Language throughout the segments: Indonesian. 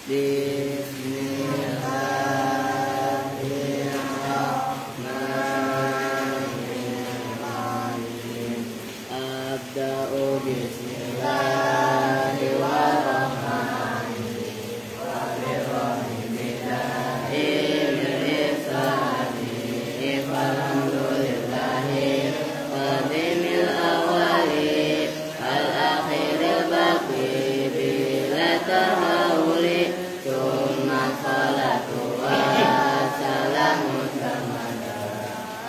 Bismillahirrahmanirrahim. Abda'u bismillahirrahmanirrahim. Wa birrahim bida'im irsani. Falhamdulillahi qadimil awali al-akhiril baqi bila tahawuli. Summa salatu wa salamu tamada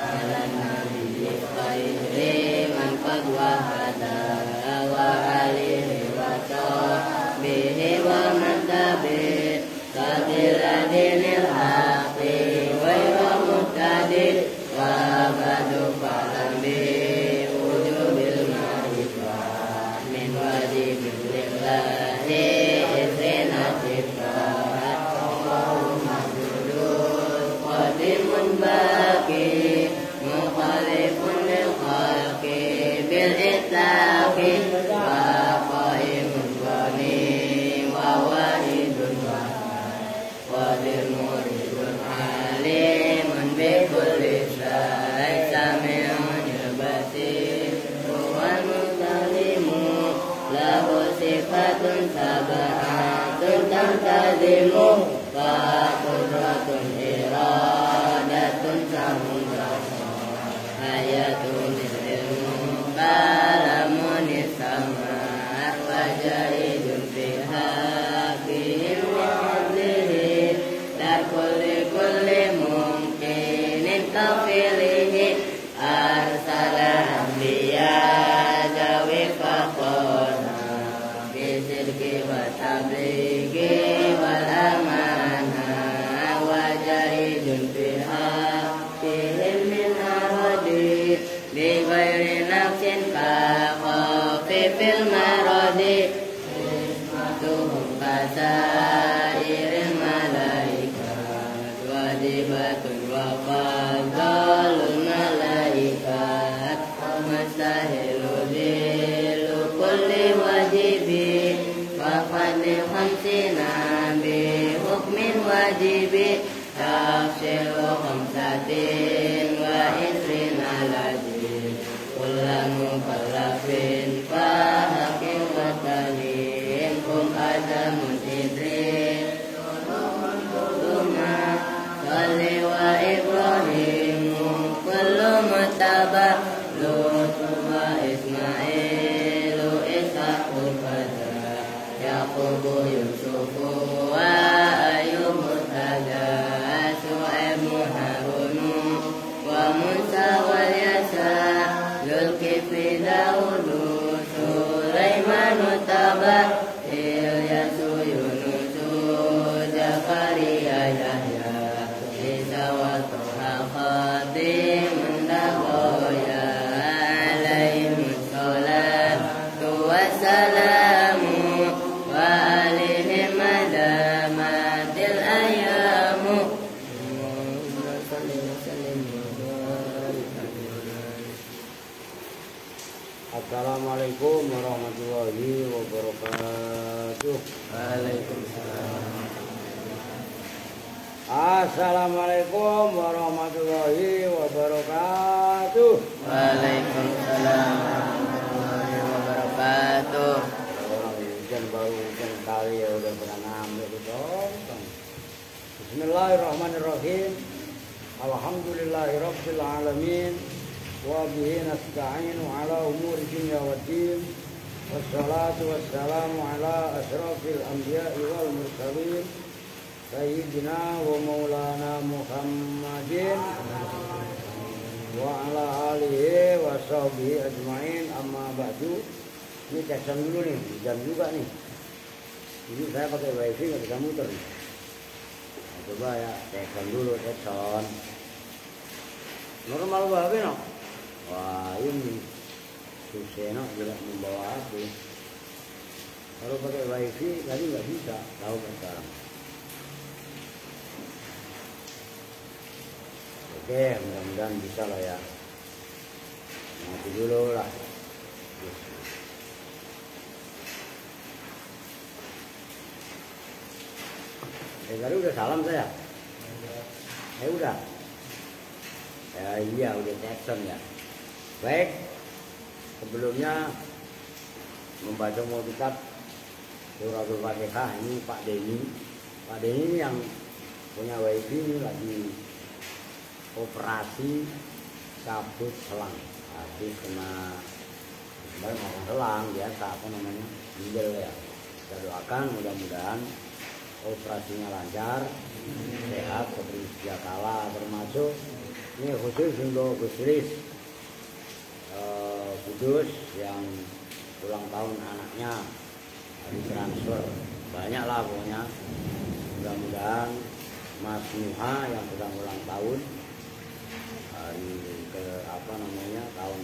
ala nabiyyi khairi man qad wahada wa alihi wa sahbihi wa man tabi' sabila dinil haqi wa ila muhtadi wa ba'du falam bi wujubil ma'rifah min wajibin lillahi izrina sifat Allahumma judul qadimun baqi mukhalifun lil khalqi bil itlaqi wa qaimun wani wa wahidun qadir muridun alimun bi kulli syai' sami'un basir huwal mutalimu lahu sifatun sab'atun tantazimu wa qudratun iradatun samudratun ayatun ilmu kalamun istamar wa jahidun fiha bihim wa adlihi dar kulli mumkinin kafilihi arsala anbiya jawi faqona bisidki wa tablighi wal amana wa jahidun fiha bihim min aradi bi ghairi nafsin ka khafifil maradi ismatuhum kasairil malaikat wajibatun wa fadalul malaikat mustahilu dilu kulli wajibi wa fadlil khamsina bi hukmin wajibi tafsilu khamsatin wa isrina lajib kullan mukallafin fahakim wa talim kum adamun idrin kuluma salli wa ibrahimu kullu mutaba lutu wa ismailu ishaqul fadha yaqubu yusufu wa ayub murtada su'aibu harunu wa musa wal yasa zulkifli daudu sulaimanu taba ilyasu yunusu jafariya yahya isa wa toha khatimun dahoya alaihim salatu wassalamu wa alihim adamatil ayamu. Assalamualaikum warahmatullahi wabarakatuh. Waalaikumsalam. Assalamualaikum warahmatullahi wabarakatuh. Waalaikumsalam warahmatullahi wabarakatuh. Orang hujan baru hujan kali ya udah pernah ngambil itu. Bismillahirrahmanirrahim. Alhamdulillahirabbil alamin. Wa bihi nasta'inu ala umuri dunya waddin. Wassalatu wassalamu ala asyrafil anbiya'i wal mursalin sayyidina wa maulana Muhammadin wa ala alihi wa sahbihi ajma'in, amma ba'du. Ini tesan dulu nih, jam juga nih. Ini saya pakai wifi nggak bisa muter nih. Nah, coba ya, tesan dulu, tesan. Normal banget no? Wah ini Suseno juga membawa HP. Kalau pakai wifi tadi nggak bisa, tahu kan sekarang. Oke, mudah-mudahan bisa lah ya. Mati dulu lah. Tadi udah salam saya. Udah. Ya iya udah telepon ya. Baik. Sebelumnya membaca mau kitab Suratul Fatihah ini Pak Denny. Pak Denny ini yang punya WiFi ini lagi operasi cabut selang. Habis kena makan selang biasa apa namanya ginjal ya. Kita doakan mudah-mudahan operasinya lancar, sehat seperti sedia kala, termasuk ini khusus untuk Gusris Kudus yang ulang tahun anaknya hari transfer banyak lah pokoknya. Mudah-mudahan Mas Nuha yang sedang ulang tahun hari ke apa namanya tahun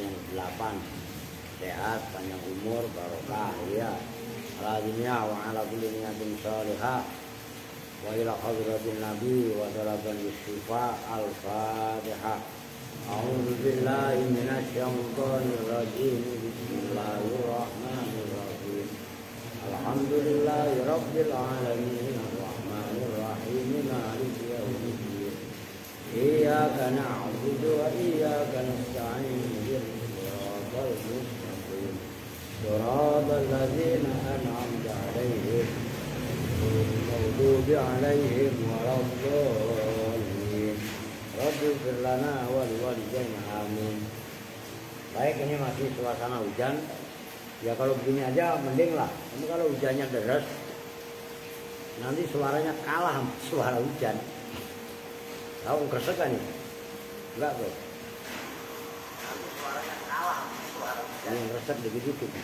yang 8 sehat, panjang umur, barokah ya ala dunia wa ala kulli niyatin salihah wa ila hadratin nabi wa salaban yusufa al-fatihah. A'udzu billahi minasy syaithanir rajim. Bismillahirrahmanirrahim. Alhamdulillahi rabbil alamin arrahmanir rahim maliki yaumiddin. Iyyaka na'budu wa iyyaka nasta'in siratal mustaqim siratal ladzina an'amta 'alaihim ghairil maghdubi 'alaihim waladdallin. Rabbi ighfir lana wa liwalidayna amin. Baik, ini masih suasana hujan. Ya kalau begini aja mending lah. Ini kalau hujannya deras nanti suaranya kalah sama suara hujan. Tahu kresek kan ini? Enggak bro. Suaranya kalah suara hujan. Yang kresek dikit-dikit.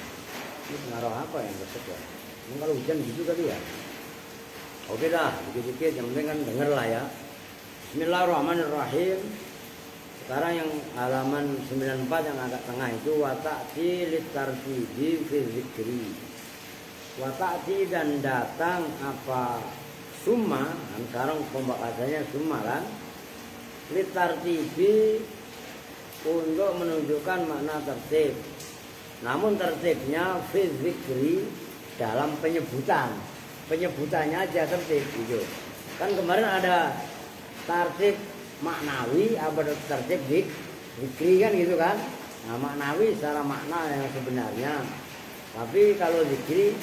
Ini pengaruh apa yang kresek ya? Ini kalau hujan gitu tadi ya. Oke dah, dikit-dikit yang penting kan denger lah ya. Bismillahirrahmanirrahim. Sekarang yang halaman 94 yang agak tengah itu wata'ti litartibi fi dzikri. Wata'ti dan datang apa summa, sekarang pembakasannya summa kan. Litartibi untuk menunjukkan makna tertib. Namun tertibnya fi dzikri dalam penyebutan. Penyebutannya aja tertib gitu. Kan kemarin ada tertib maknawi apa tertib zikri kan gitu kan. Nah maknawi secara makna yang sebenarnya. Tapi kalau zikri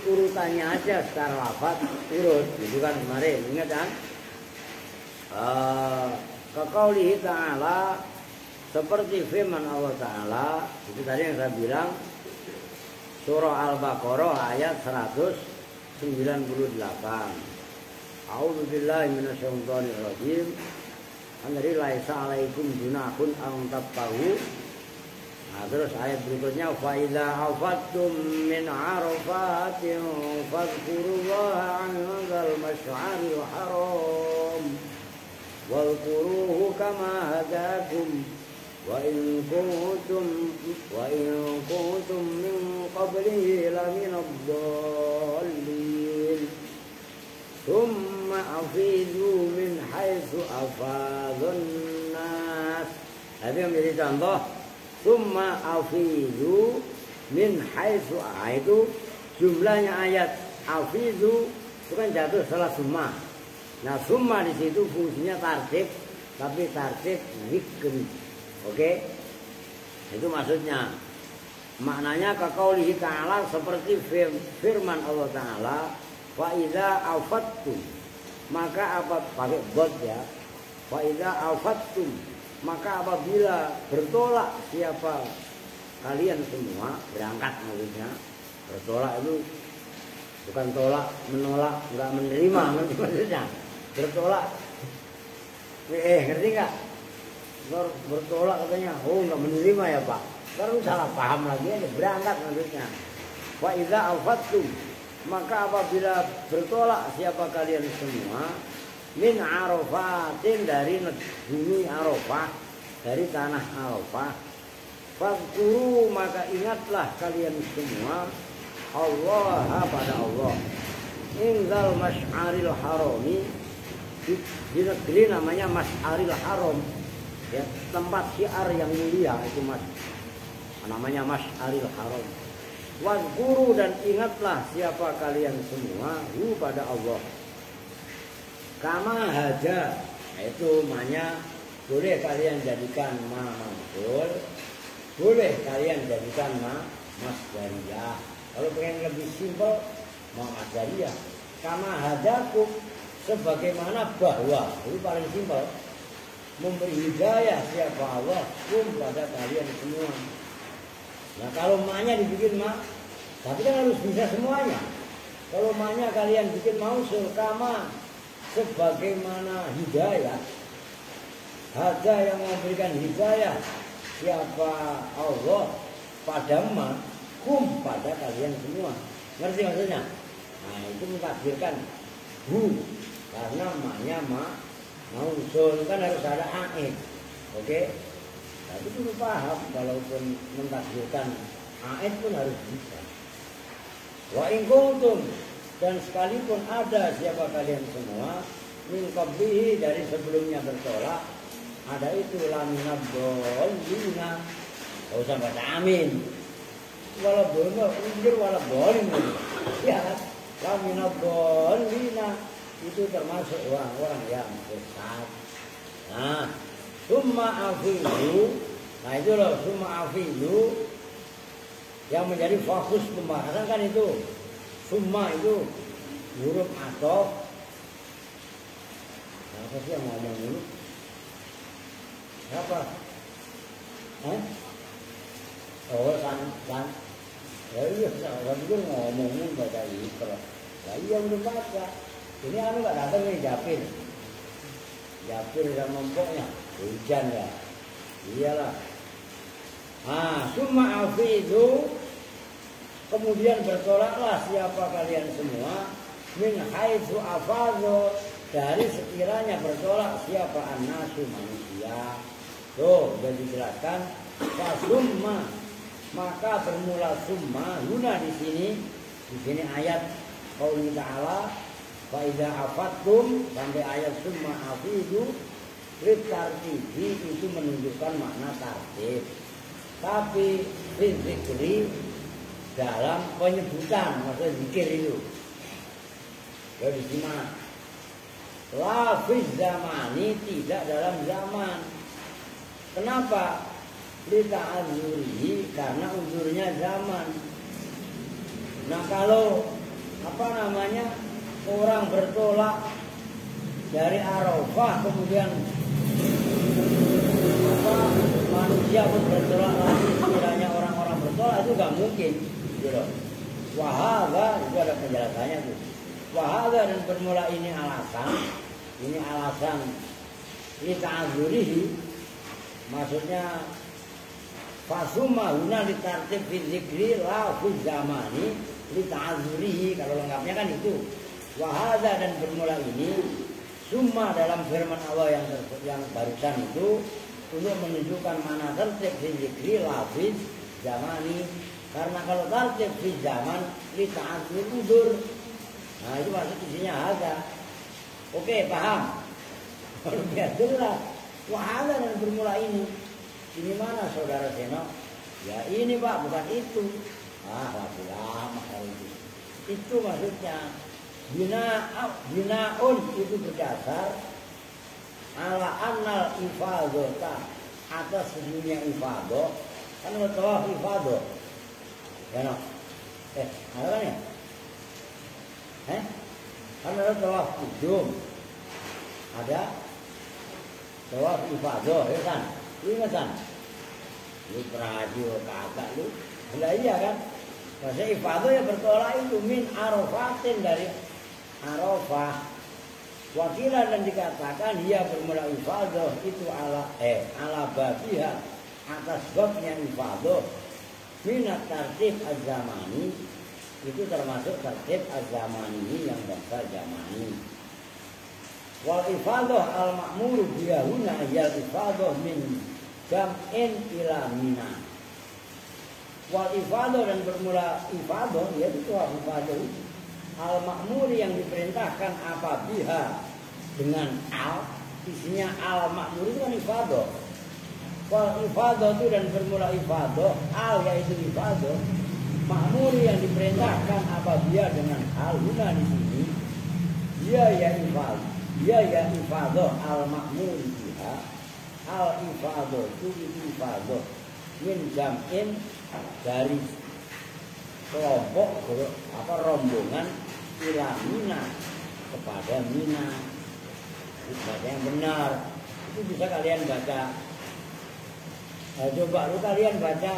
urutannya aja secara lafaz urut gitu kan kemarin. Ingat kan? Kaqaulihi ta'ala seperti firman Allah Ta'ala itu tadi yang saya bilang surah Al-Baqarah ayat 198. A'udzu billahi minasyaitonir rajim. Andari laisa alaikum junahun an tattahu. Nah, terus ayat berikutnya fa idza afattum min arafatin fadhkurullaha 'indal masy'aril haram wadhkuruhu kama hadakum wa in kuntum min qablihi laminad dallin. Thumma afidu min haitsu afadun nas. Tapi yang menjadi contoh thumma afidu min haitsu, itu jumlahnya ayat afidu itu kan jatuh setelah summa. Nah summa di situ fungsinya tartib, tapi tartib zikri. Oke? Itu maksudnya. Maknanya kaqaulihi ta'ala seperti firman Allah Ta'ala fa idza afattum, maka apa pakai bot ya. Fa idza afattum, maka apabila bertolak siapa kalian semua berangkat maksudnya. Bertolak itu bukan tolak menolak, enggak menerima maksudnya. Bertolak. Ngerti enggak? Bertolak katanya, oh enggak menerima ya Pak. Baru salah paham lagi aja, berangkat maksudnya. Fa idza afattum, maka apabila bertolak siapa kalian semua min Arafatin dari bumi Arafah, dari tanah Arafah, fadhkuru maka ingatlah kalian semua Allah pada Allah indal masy'aril harami, di negeri namanya Masy'aril Haram ya, tempat syiar yang mulia itu namanya Masy'aril Haram. Wadhkuru dan ingatlah siapa kalian semua hu pada Allah. Kama haja, itu maknya boleh kalian jadikan ma maf'ul, boleh kalian jadikan ma masdariyah. Kalau pengen lebih simpel ma masdariyah. Kama hadakum, sebagaimana bahwa, itu paling simpel, memberi hidayah siapa Allah pada kalian semua. Nah kalau maknya dibikin ma, tapi kan harus bisa semuanya. Kalau maknya kalian bikin mausul kama, sebagaimana hidayah, hada yang memberikan hidayah siapa Allah pada ma kum pada kalian semua. Ngerti maksudnya? Nah itu mentakdirkan hu, karena maknya mausul kan harus ada aid. Oke? Tapi itu paham, walaupun mentakdirkan aid pun harus bisa. Wa in kuntum, dan sekalipun ada siapa kalian semua min qablihi, dari sebelumnya bertolak, ada itu laminad dhalina. Enggak usah baca amin. Wala boleh unjur wala boleh. Ya kan? Laminad dhalina itu termasuk orang-orang yang sesat. Nah, summa afidu. Nah itu loh, summa afidu yang menjadi fokus pembahasan kan itu. Summa itu huruf ataf. Apa sih yang ngomong dulu? Siapa? Oh, san. Ya iya, orang itu ngomongin baca ikra. Lah iya udah baca. Ini anu nggak datang nih Japir. Japir sama empoknya hujan ya. Iyalah. Summa afidu, kemudian bertolaklah siapa kalian semua min haitsu afadhu, dari sekiranya bertolak siapa annasu manusia. Tuh sudah dijelaskan. Fasumma, maka bermula summa guna di sini ayat qaul ta'ala fa idza afattum sampai ayat summa afidu. Tartibi itu menunjukkan makna tartib. Tapi zikri dalam penyebutan, maksudnya zikir itu. Jadi gimana? La fiz zamani, tidak dalam zaman. Kenapa? Lita'adzurihi, karena uzurnya zaman. Nah kalau orang bertolak dari Arafah kemudian manusia pun bertolak lagi, sekiranya orang-orang bertolak itu gak mungkin gitu. Wahada, itu ada penjelasannya tuh. Wahada, dan bermula ini alasan lita'adzurihi, maksudnya fasumma huna litartib fi dzikri la fi zamani lita'adzurihi, kalau lengkapnya kan itu. Wahada, dan bermula ini summa dalam firman Allah yang barusan itu untuk menunjukkan mana tertib fi dzikri la fi zamani, karena kalau tertib fi zaman lita'adzur udur. Nah itu maksud isinya hada. Oke, paham? Biar jelas. Wahada, dan bermula ini mana saudara Seno? Ya ini Pak, bukan itu. Lagi lama kalau itu maksudnya binaun itu berdasar ala annal ifadota, atas dunia ifadah. Kan tawaf ifadah ya no? Ada kan ya? Kan ada tawaf kudum, ada tawaf ifadah ya kan? Ingat kan? Lu peradio kagak lu. Nah iya kan? Masa ifadah ya bertolak itu min Arafatin, dari Arafah. Wakilan, dan dikatakan dia bermula ifadah itu ala babiha, atas babnya ifadah minat tartib az-zamani, itu termasuk tartib az-zamani yang bahasa zamani. Wal ifadah al-ma'muru biyahuna yal ifadah min jam'in ila mina. Wal ifadah, dan bermula ifadah, yaitu ifadah al-ma'muri yang diperintahkan apabila dengan al, isinya al-ma'mur itu kan ifadah. Wal ifadah itu, dan bermula ifadah al, yaitu ifadah Makmuri yang diperintahkan apabila dengan hal guna di sini dia ya ifadah al makmuri biha al ifadah itu ifadah min jam'in dari kelompok rombongan ila Mina kepada Mina. Baca yang benar itu bisa kalian baca. Coba lu kalian baca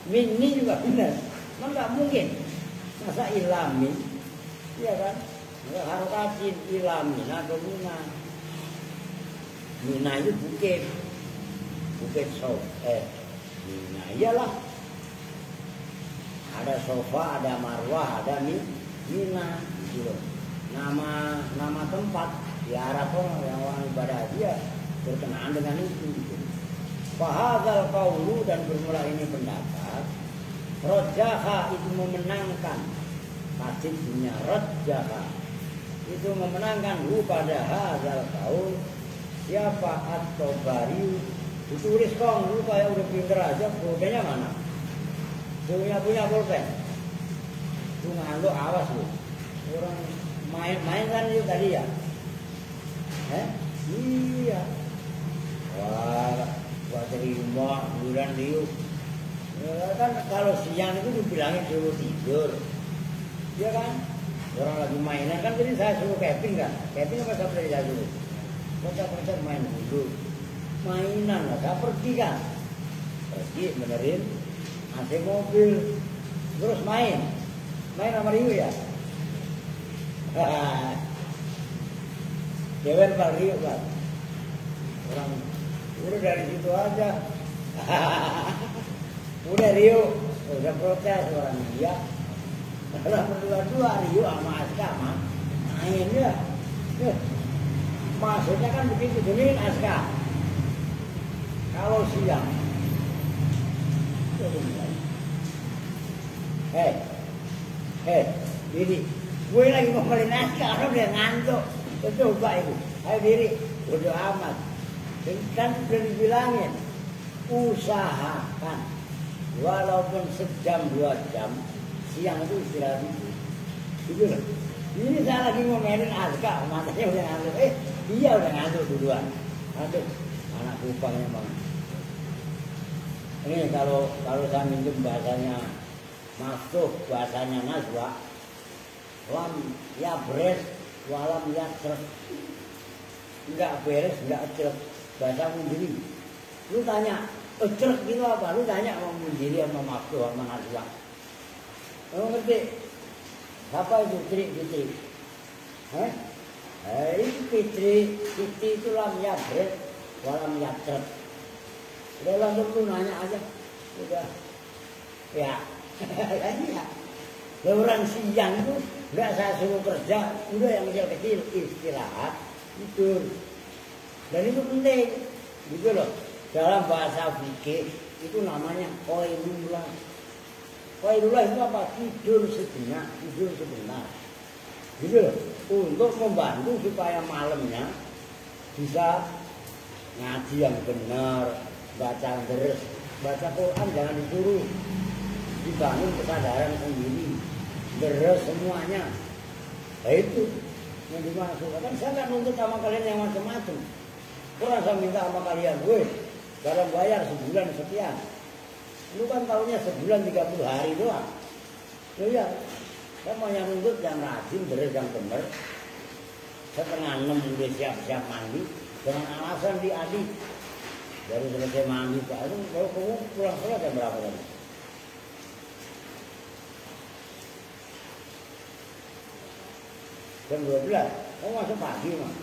Mini juga benar. Memang nggak mungkin masa ilamin, iya kan? Nggak harokatin ilamin atau Mina. Mina itu bukit Mina iyalah. Ada sofa, ada marwah, ada Mina gitu. Nama tempat di Arab yang orang ibadah dia berkenaan dengan itu gitu. Fahadzal qaulu dan bermula ini pendapat Rajaha itu memenangkan pasifnya Rajaha itu memenangkan pada hadzal qaul siapa atau bari ditulis kong lu kayak udah pinter aja pulpennya mana punya pulpen lu ngantuk awas lu orang main kan itu tadi ya iya wah buat terima bulan liuk kan kalau siang itu dibilangin suruh tidur iya kan orang lagi mainan kan tadi saya suruh camping kan camping apa saya dulu kocak main dulu mainan lah saya pergi benerin AC mobil terus main sama Rio ya Dewan Pak Rio kan orang udah dari situ aja udah Rio udah protes orang dia orang berdua Rio sama Aska main ya maksudnya kan begitu demi Aska kalau siang diri gue lagi ngomelin Aska orang udah ngantuk coba itu ayo diri bodo amat kan udah dibilangin usahakan walaupun sejam 2 jam siang itu istirahat itu loh. Ini saya lagi ngomelin Aska matanya udah ngantuk dia udah ngantuk duluan aduh anak kupangnya bang ini kalau saya minjem bahasanya masuk bahasanya Nazwa lam ya beres walam ya cerek enggak beres enggak cerek bahasa Mundiri lu tanya cerek gitu apa lu tanya sama Mundiri sama Masuk sama Nazwa lu ngerti siapa itu Fitri Fitri itu lam ya beres walam ya cerek udah langsung lu nanya aja udah ya ya orang siang itu enggak saya suruh kerja udah yang kecil istirahat tidur dan itu penting gitu loh dalam bahasa fikih itu namanya qailullah itu apa tidur sejenak gitu loh untuk membantu supaya malamnya bisa ngaji yang benar baca terus baca Quran jangan disuruh dibangun kesadaran sendiri deres semuanya nah itu yang dimaksud kan saya nggak nuntut sama kalian yang macam-macam kurang saya minta sama kalian dalam bayar sebulan sekian lu kan tahunya sebulan 30 hari doang ya saya mau yang nuntut yang rajin deres yang benar 5:30 udah siap-siap mandi dengan alasan diadik baru selesai mandi baru kamu pulang sekolah jam berapa tadi jam 12, kamu masuk pagi mah.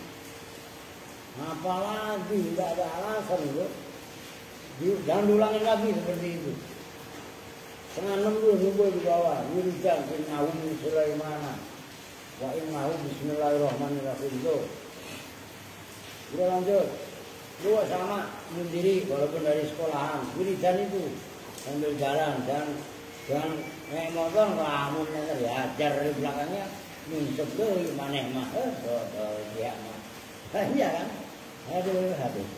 Apalagi tidak ada alasan itu. Jangan diulangin lagi seperti itu. 5:30 dulu subuh di bawah. Wiridan innahu min Sulaimana wa innahu bismillahirrahmanirrahim itu. Udah lanjut. Lu sama Mundiri walaupun dari sekolahan. Wiridan itu sambil jalan dan naik motor ngelamun diajar dari belakangnya. Minyak dulu maneh mah dia mah iya kan aduh habis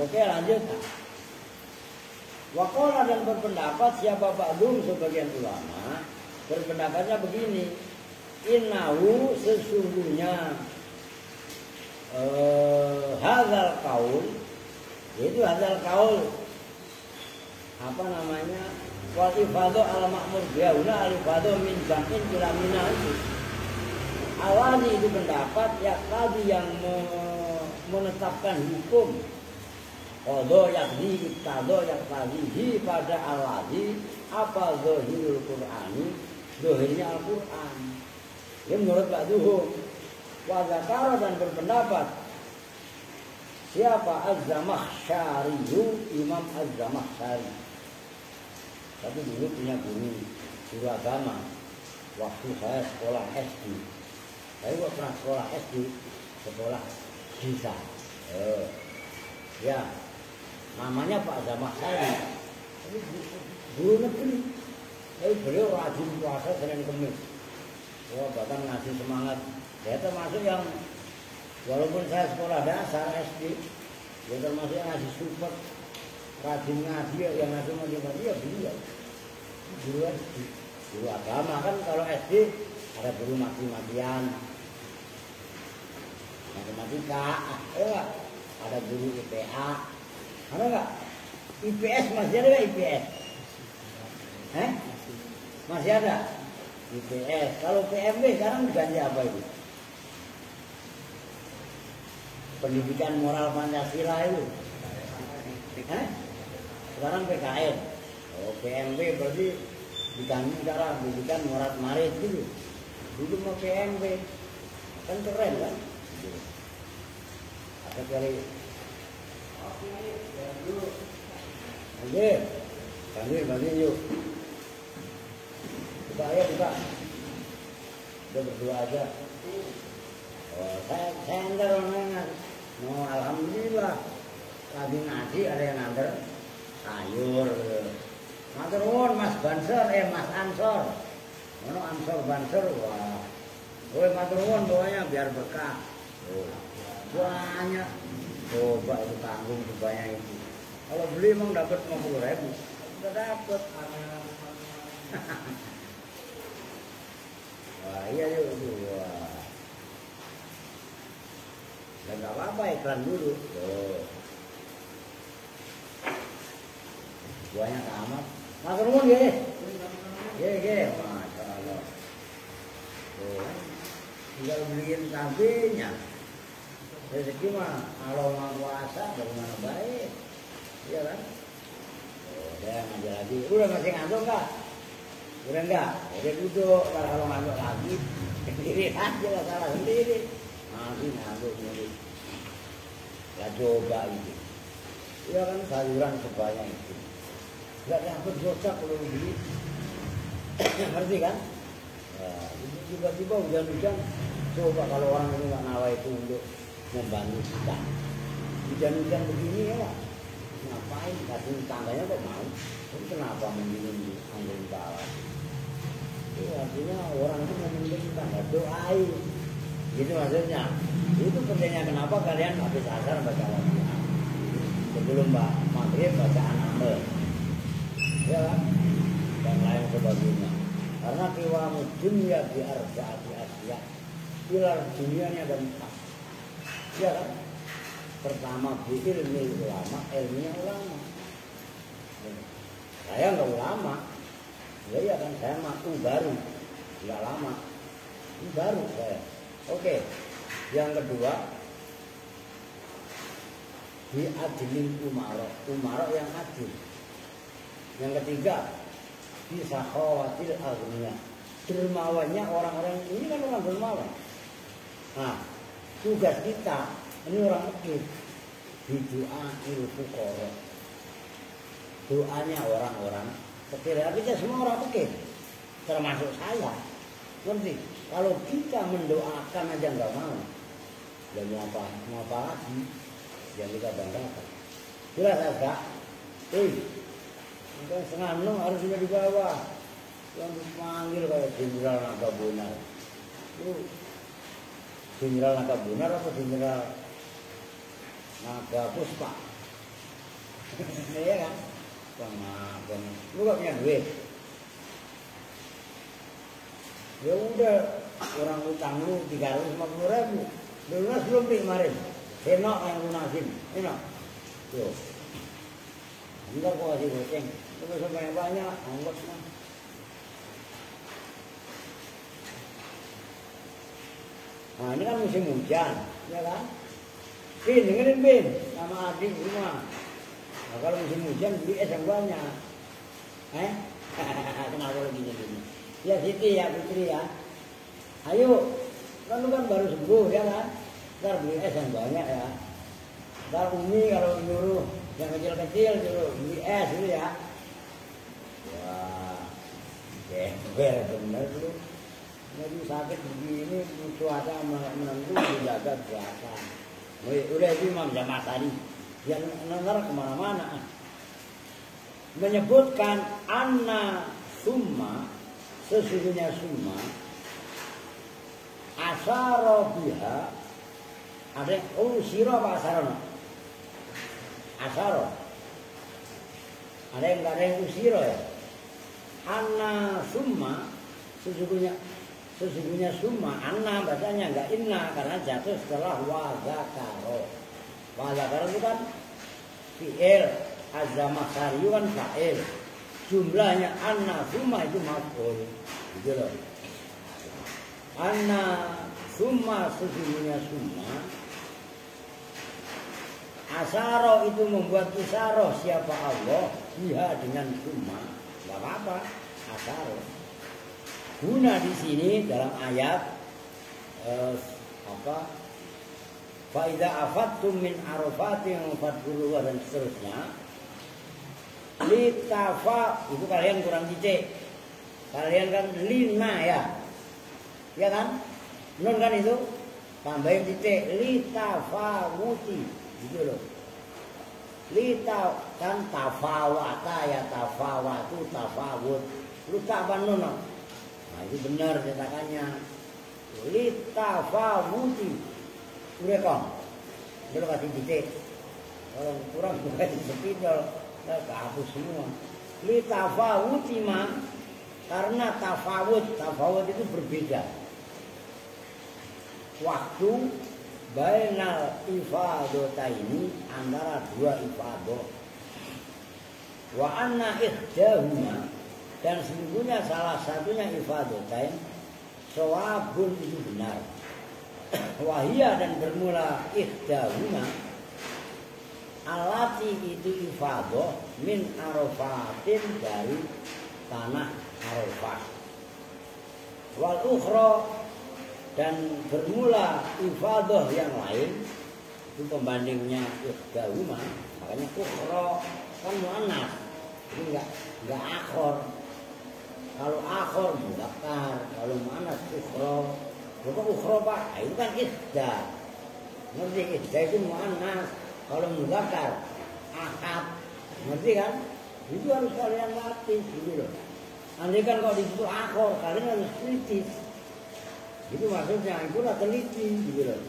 oke lanjut Waqala dan berpendapat siapa ba'dum sebagian ulama berpendapatnya begini, innahu sesungguhnya hadzal qaul, yaitu hadzal qaul apa namanya, wal ifadhu al ma'mur bihauna al ifadhu min jam'in ila minati. Awalnya itu pendapat ya tadi yang menetapkan hukum qadha yakni iqtadha yaqtadihi pada alladhi apa zahirul Qur'ani, zahirnya Al-Qur'an. Ini menurut ba'duhum. Wa zakara dan berpendapat siapa Az-Zamakhsyari, Imam Az-Zamakhsyari. Tapi dulu punya guru agama waktu saya sekolah SD. Saya kok pernah sekolah SD, sekolah desa. Ya, namanya Pak Zamakhsyari. Tapi guru negeri. Tapi beliau rajin puasa Senin Kemis. Wah, bahkan ngasih semangat. Saya termasuk yang walaupun saya sekolah dasar SD, ya termasuk yang ngasih support, rajin ngaji, yang ngasih motivasi ya beliau. Guru SD, guru agama kan kalau SD ada guru mati-matian, matematika, enggak? Ada guru IPA, ada enggak? IPS masih ada nggak IPS? Masih ada IPS. Kalau PMB sekarang diganti apa itu? Pendidikan moral Pancasila itu. Sekarang PKN. Oh, PMB berarti diganti sekarang pendidikan moral marit gitu. Dulu mau PMB. Kan keren kan? Ada kali. Oke. Ganti yuk. Buka ya, buka. Udah berdua aja. Oh, saya antar orangnya. Oh, alhamdulillah. Lagi ngaji ada yang antar sayur. Matur nuwun Mas Bansor, Mas Ansor. Ono Ansor Bansor, wah. Woi matur nuwun pokoknya biar berkah. Oh, banyak. Coba itu tanggung sebanyak itu. Kalau beli emang dapat 50.000. Udah dapat. Wah iya yuk. Wah. Dan gak apa-apa iklan dulu. Tuh. Banyak amat. Matur nuwun nggih. Nggih. Masya Allah. Tuh. Tinggal beliin cabenya. Rezeki mah kalau mau puasa bagaimana baik. Iya kan? Oh, saya ngajar lagi. Udah masih ngantuk enggak? Udah enggak? Udah duduk. Kalau ngantuk lagi sendiri aja lah, salah sendiri. Masih ngantuk sendiri. Ya coba itu. Ya kan sayuran sebanyak itu. Enggak nyangkut dosa kalau beli. Ngerti kan? Ya, tiba-tiba hujan-hujan. Coba kalau orang ini nggak nawa itu untuk membantu kita. Hujan-hujan begini ya, ngapain? Kasih tangganya kok mau? Tapi kenapa mendingin angin bawah? Itu artinya orang itu memilih tangga doain. Gitu maksudnya. Itu pentingnya kenapa kalian habis asar baca Al-Quran. Sebelum maghrib baca An-Naml. Ya kan? Dan lain sebagainya. Karena kiwamud dunia di arba'ati asya. Pilar dunianya ada 4. Ya kan? Pertama ilmu ulama, ilmunya ulama. Saya nggak ulama. Ya kan saya mampu baru, nggak lama. Ini baru saya. Oke. Yang kedua, diadilin umaro yang adil. Yang ketiga, bisa khawatir agniya. Dermawannya orang-orang ini kan orang dermawan. Nah, tugas kita ini orang fakir, doa fuqara. Doanya orang-orang fakir. Artinya semua orang fakir, termasuk saya. Ngerti? Kalau kita mendoakan aja nggak mau, ya mau apa lagi? Yang kita banggakan. Jelas agak? Mungkin setengah 6 harus sudah di bawah. Yang dipanggil kayak Jenderal Nakabunar. Jenderal Nakabunar apa Jenderal Nagapuspa? Iya kan? Bang. Lu gak punya duit. Ya udah, orang utang lu 350.000. Lunas belum beli kemarin. Enak yang lunasin, enak. Tuh. Bentar kok kasih goceng. Terus sampai banyak, ongkos mah. Nah ini kan musim hujan, ya kan? Bin, dengerin Bin, sama adik semua. Nah kalau musim hujan beli es yang banyak. Kenapa lagi gini? Ya Siti ya Putri ya. Ayo, kan lu kan baru sembuh ya kan? Ntar beli es yang banyak ya. Ntar Umi kalau nyuruh yang kecil-kecil nyuruh beli es dulu ya. Wah, geber bener lu. Jadi sakit begini, cuaca menentu dijaga puasa. Udah itu Imam Jamasari yang nengar kemana-mana. Menyebutkan anna summa, sesungguhnya summa asaro biha, ada siro apa asaro? Asaro. Ada yang nggak ada yang usiro ya. Anna summa, sesungguhnya summa, anna bacanya enggak inna karena jatuh setelah wazakaro. Wazakaro itu kan fi'il, azamasari kan fa'il. Jumlahnya anna summa itu maf'ul. Gitu loh. Anna summa, sesungguhnya summa asaro itu membuat isyaroh siapa Allah dia dengan summa. Enggak apa-apa, asaro. Guna di sini dalam ayat fa idza afattum min arafatin fadhkurullah dan seterusnya. Litafa itu kalian kurang titik. Kalian kan lina ya. Ya kan? Nun kan itu tambahin titik litafawuti gitu loh. Lita kan tafawata ya tafawatu tafawut. Lu tak nun. Nah itu benar cetakannya. Litafawuti. Udah kong. Dia kasih titik. Kalau kurang kasih sepidol, hapus semua. Litafawuti mah karena tafawut itu berbeda. Waktu bainal ifadataini antara dua ifadah. Wa anna ihdahuma dan sesungguhnya salah satunya ifadatain shawabun itu benar. Wahia dan bermula ihdahuma alati itu ifadah min arafatin dari tanah Arafah. Wal ukhra dan bermula ifadah yang lain itu pembandingnya ihdahuma, makanya ukhra kan muannas. Ini enggak akhor. Kalau akhor muzakkar, kalau muannas ukhra. Bukan ukhra Pak, itu kan ihda. Ngerti ihda itu muannas. Kalau muzakkar ahad. Ngerti kan? Itu harus kalian latih gitu loh. Andai kan kalau di situ akhor, kalian harus kritis. Itu maksudnya, itu lah teliti gitu loh.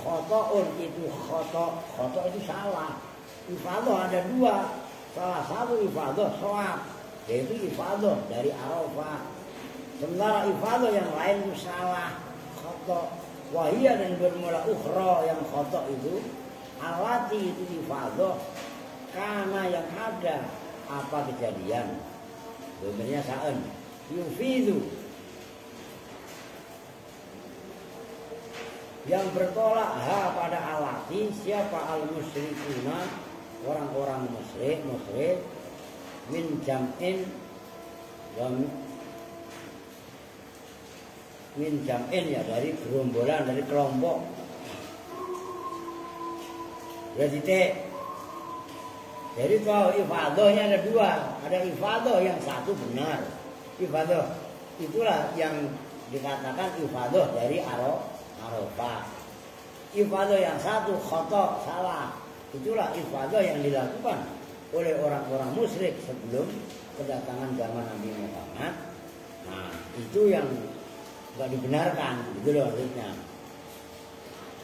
Khoto'un itu khoto itu salah. Ifadah ada dua. Salah satu ifadah shawab, yaitu ifadah dari Arafah. Sementara ifadah yang lain itu salah, khoto. Wahia dan bermula ukhra yang khoto itu alati itu ifadah karena yang ada apa kejadian. Sebenarnya sa'an yufidu yang bertolak pada alati siapa al-musyrikuna orang-orang musyrik min jam'in ya dari gerombolan dari kelompok. Berarti jadi kalau ifadahnya ada dua, ada ifadah yang satu benar. Ifadah itulah yang dikatakan ifadah dari Arafah. Ifadah yang satu khoto salah. Itulah ifadah yang dilakukan oleh orang-orang musyrik sebelum kedatangan zaman Nabi Muhammad. Nah, itu yang enggak dibenarkan, gitu loh maksudnya.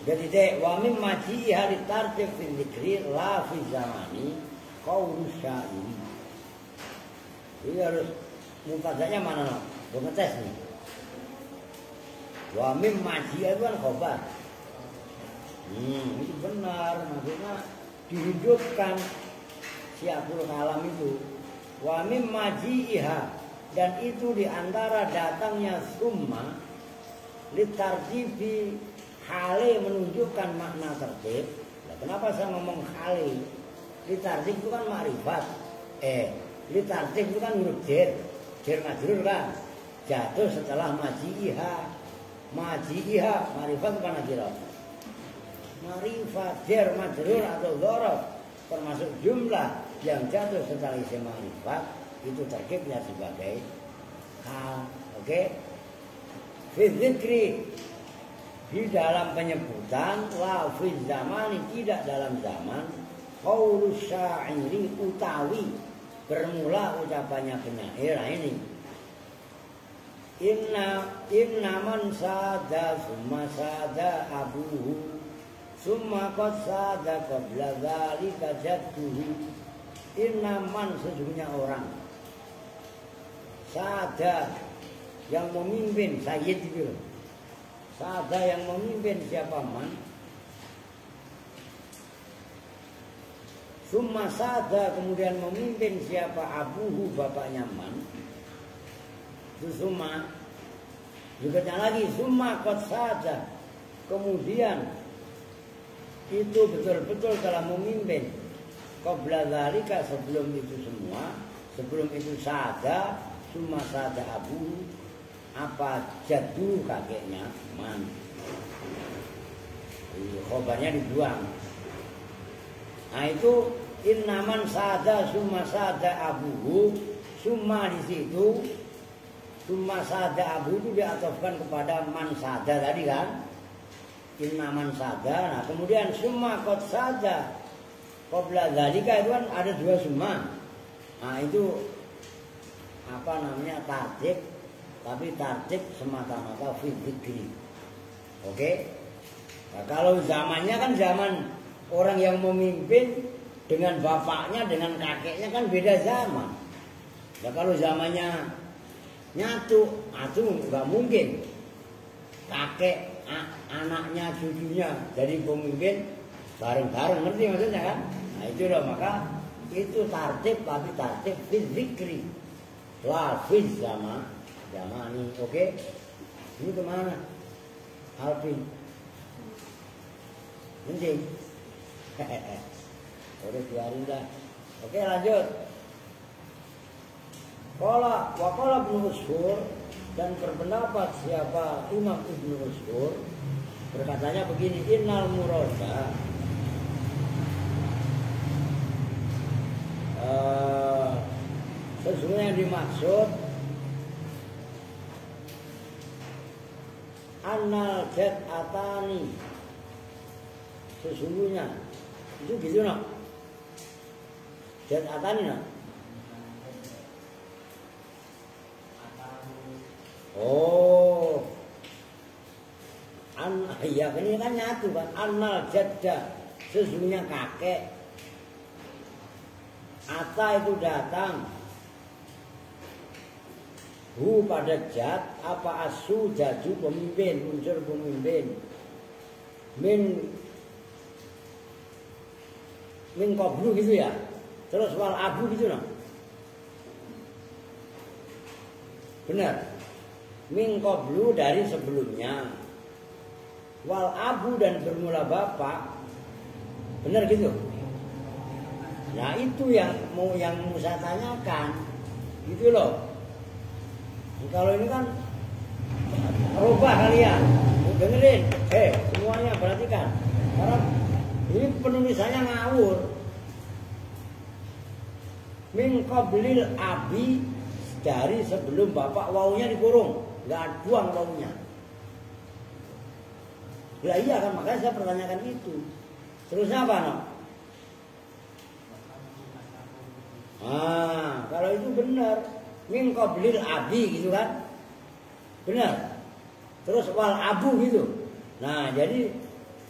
Jadi wa mim maji halit tartib fil dzikri la fi zamani qaulu syairi. Ini harus mutadanya mana no? Gue ngetes nih. Wa mim maji itu kan khobar. Itu benar, maksudnya dihidupkan siapul kalam itu. Wa mim maji'iha, dan itu diantara datangnya summa litartibi hale menunjukkan makna tertib. Nah, kenapa saya ngomong hale? Litartib itu kan ma'rifat. Litartib itu kan huruf jer majrur kan. Jatuh setelah maji'iha. Maji'iha ma'rifat bukan nakirah. Ma'rifat jer majrur atau dzaraf termasuk jumlah yang jatuh setelah isim ma'rifat itu terkibnya sebagai hal. Oke? Fi dzikri, di dalam penyebutan, la fi zamani, tidak dalam zaman, qaulu syairi, utawi bermula ucapannya penyair. Nah ini inna man sada summa sada abuhu summa qad sada qabla dzalika jadduhu. Inna man, sesungguhnya orang, sada yang memimpin, sayyid itu. Sada yang memimpin siapa man? Summa sada, kemudian memimpin siapa? Abuhu, bapaknya man. Itu summa. Berikutnya lagi summa qad sada, kemudian itu betul-betul telah memimpin. Qabla dzalika, sebelum itu semua, sebelum itu sada, summa sada abuhu, apa jaddu kakeknya man. Khobarnya dibuang. Nah itu innaman sada summa sada abuhu, summa di situ summa sada abuhu itu diatofkan kepada man sada tadi kan. Innaman sada. Nah kemudian summa qad sada qabla dzalika itu kan ada dua summa. Nah itu apa namanya, tartib. Tapi tartib semata-mata fi dzikri. Oke? Nah, kalau zamannya kan zaman orang yang memimpin dengan bapaknya, dengan kakeknya kan beda zaman. Nah, kalau zamannya nyatu, itu nggak mungkin. Kakek, anaknya, cucunya jadi pemimpin bareng-bareng, ngerti maksudnya kan? Nah itu loh, maka itu tartib, tapi tartib fi dzikri. La fi zamani, oke? Ini kemana? Alvin. Kencing. Udah biarin dah. Oke, lanjut. Waqala Ibnu Ushur, dan berpendapat siapa Imam Ibnu Ushur, berkatanya begini, innal murada sesungguhnya yang dimaksud annal jad atani, sesungguhnya itu gitu no, jad atani no. Oh, ya ini kan nyatu kan, annal jadda, sesungguhnya kakek, ata itu datang, hu pada jad, apa asu jadu pemimpin, unsur pemimpin, min qablu gitu ya, terus wal abu gitu no, benar, min qablu dari sebelumnya, wal abu dan bermula bapak, benar gitu. Nah itu yang saya tanyakan, gitu loh. Kalau ini kan rubah kalian, dengerin, semuanya perhatikan. Karena ini penulisannya ngawur. Min qablil abi, dari sebelum bapak, wawunya dikurung, nggak buang wawunya. Ya iya kan, makanya saya pertanyakan itu. Terusnya apa no? Kalau itu benar, min qablil abi gitu kan, benar. Terus wal abu gitu. Nah jadi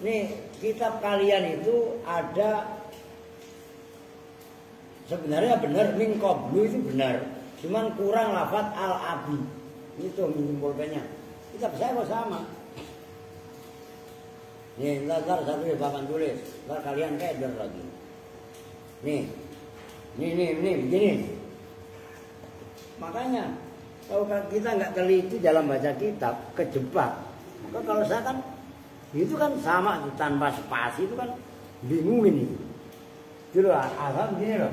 nih kitab kalian itu ada sebenarnya benar min qablu itu benar, cuman kurang lafaz al-abi. Itu menyimpulkannya. Kitab saya kok sama. Nih, ntar satu di papan tulis, ntar kalian keder lagi. Nih, begini. Makanya kalau kita nggak teliti dalam baca kitab, kejebak. Maka kalau saya kan itu kan sama tuh, tanpa spasi itu kan bingungin itu. Gitu loh, asal begini loh.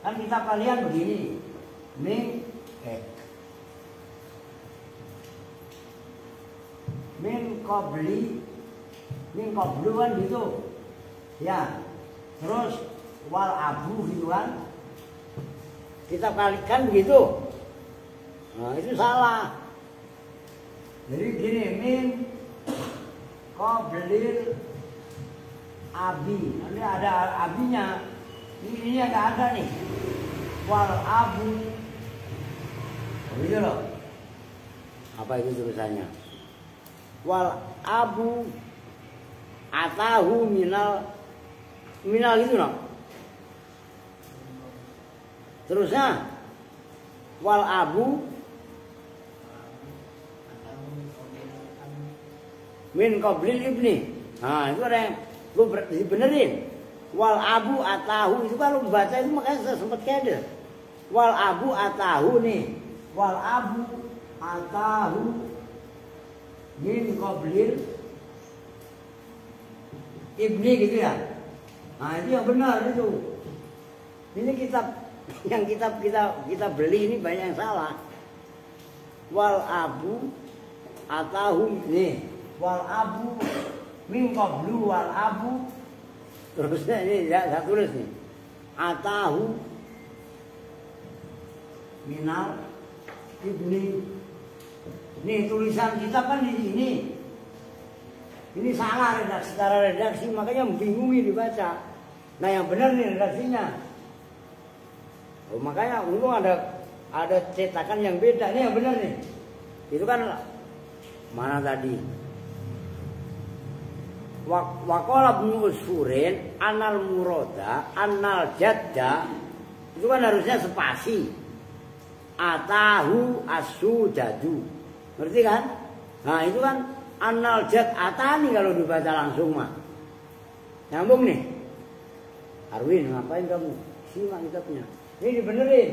Kan kitab kalian begini. Min qablu kan gitu. Ya. Terus wal abu gitu kan. Kitab kalian kan begitu. Nah, itu salah. Jadi gini, min qablil abi. Nanti ada abinya. Ini yang nggak ada nih. Wal abu. Begitu loh. Apa itu tulisannya? Wal abu atahu minal gitu loh. Terusnya wal abu min qablil ibni. Nah, itu ada yang lu dibenerin. Wal abu atahu itu kalau baca itu makanya saya sempat keder. Wal abu atahu nih. Wal abu atahu min qablil ibni gitu ya. Nah, itu yang benar itu. Ini kitab kita beli ini banyak yang salah. Wal abu atahu nih. Wal abu min qablu wal abu. Terusnya ini ya saya tulis nih. Atahu minal ibni. Nih tulisan kita kan di sini. Ini salah secara redaksi, makanya membingungin dibaca. Nah, yang benar nih redaksinya. Oh, makanya untung ada cetakan yang beda. Ini yang benar nih. Itu kan mana tadi? Waqala ibnu Usfurin anal murada anal jadda, itu kan harusnya spasi. Atahu as-sujadu. Ngerti kan? Nah, itu kan anal jad atani kalau dibaca langsung mah. Nyambung nih. Arwin, ngapain kamu? Simak kitabnya. Ini dibenerin.